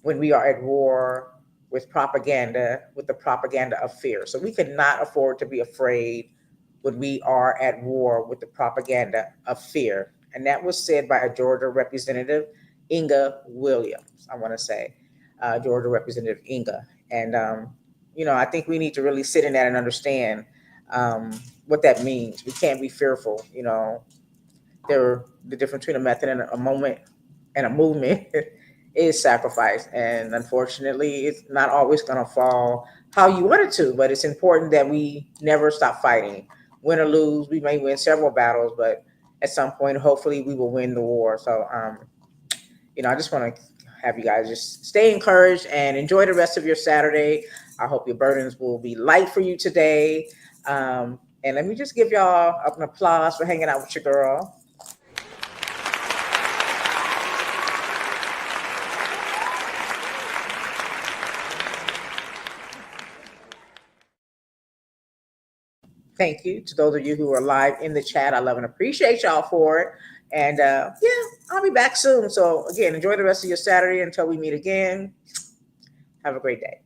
when we are at war with propaganda, with the propaganda of fear. So we cannot afford to be afraid when we are at war with the propaganda of fear. And that was said by a Georgia representative, Inga Williams, I want to say, Georgia Representative Inga. And, I think we need to really sit in that and understand what that means. We can't be fearful. The difference between a method and a moment and a movement is sacrifice. And unfortunately, it's not always going to fall how you want it to, but it's important that we never stop fighting. Win or lose, we may win several battles, but at some point, hopefully, we will win the war. So, I just want to have you guys just stay encouraged and enjoy the rest of your Saturday. I hope your burdens will be light for you today. And let me just give y'all an applause for hanging out with your girl. Thank you to those of you who are live in the chat. I love and appreciate y'all for it. And yeah, I'll be back soon. So again, enjoy the rest of your Saturday until we meet again. Have a great day.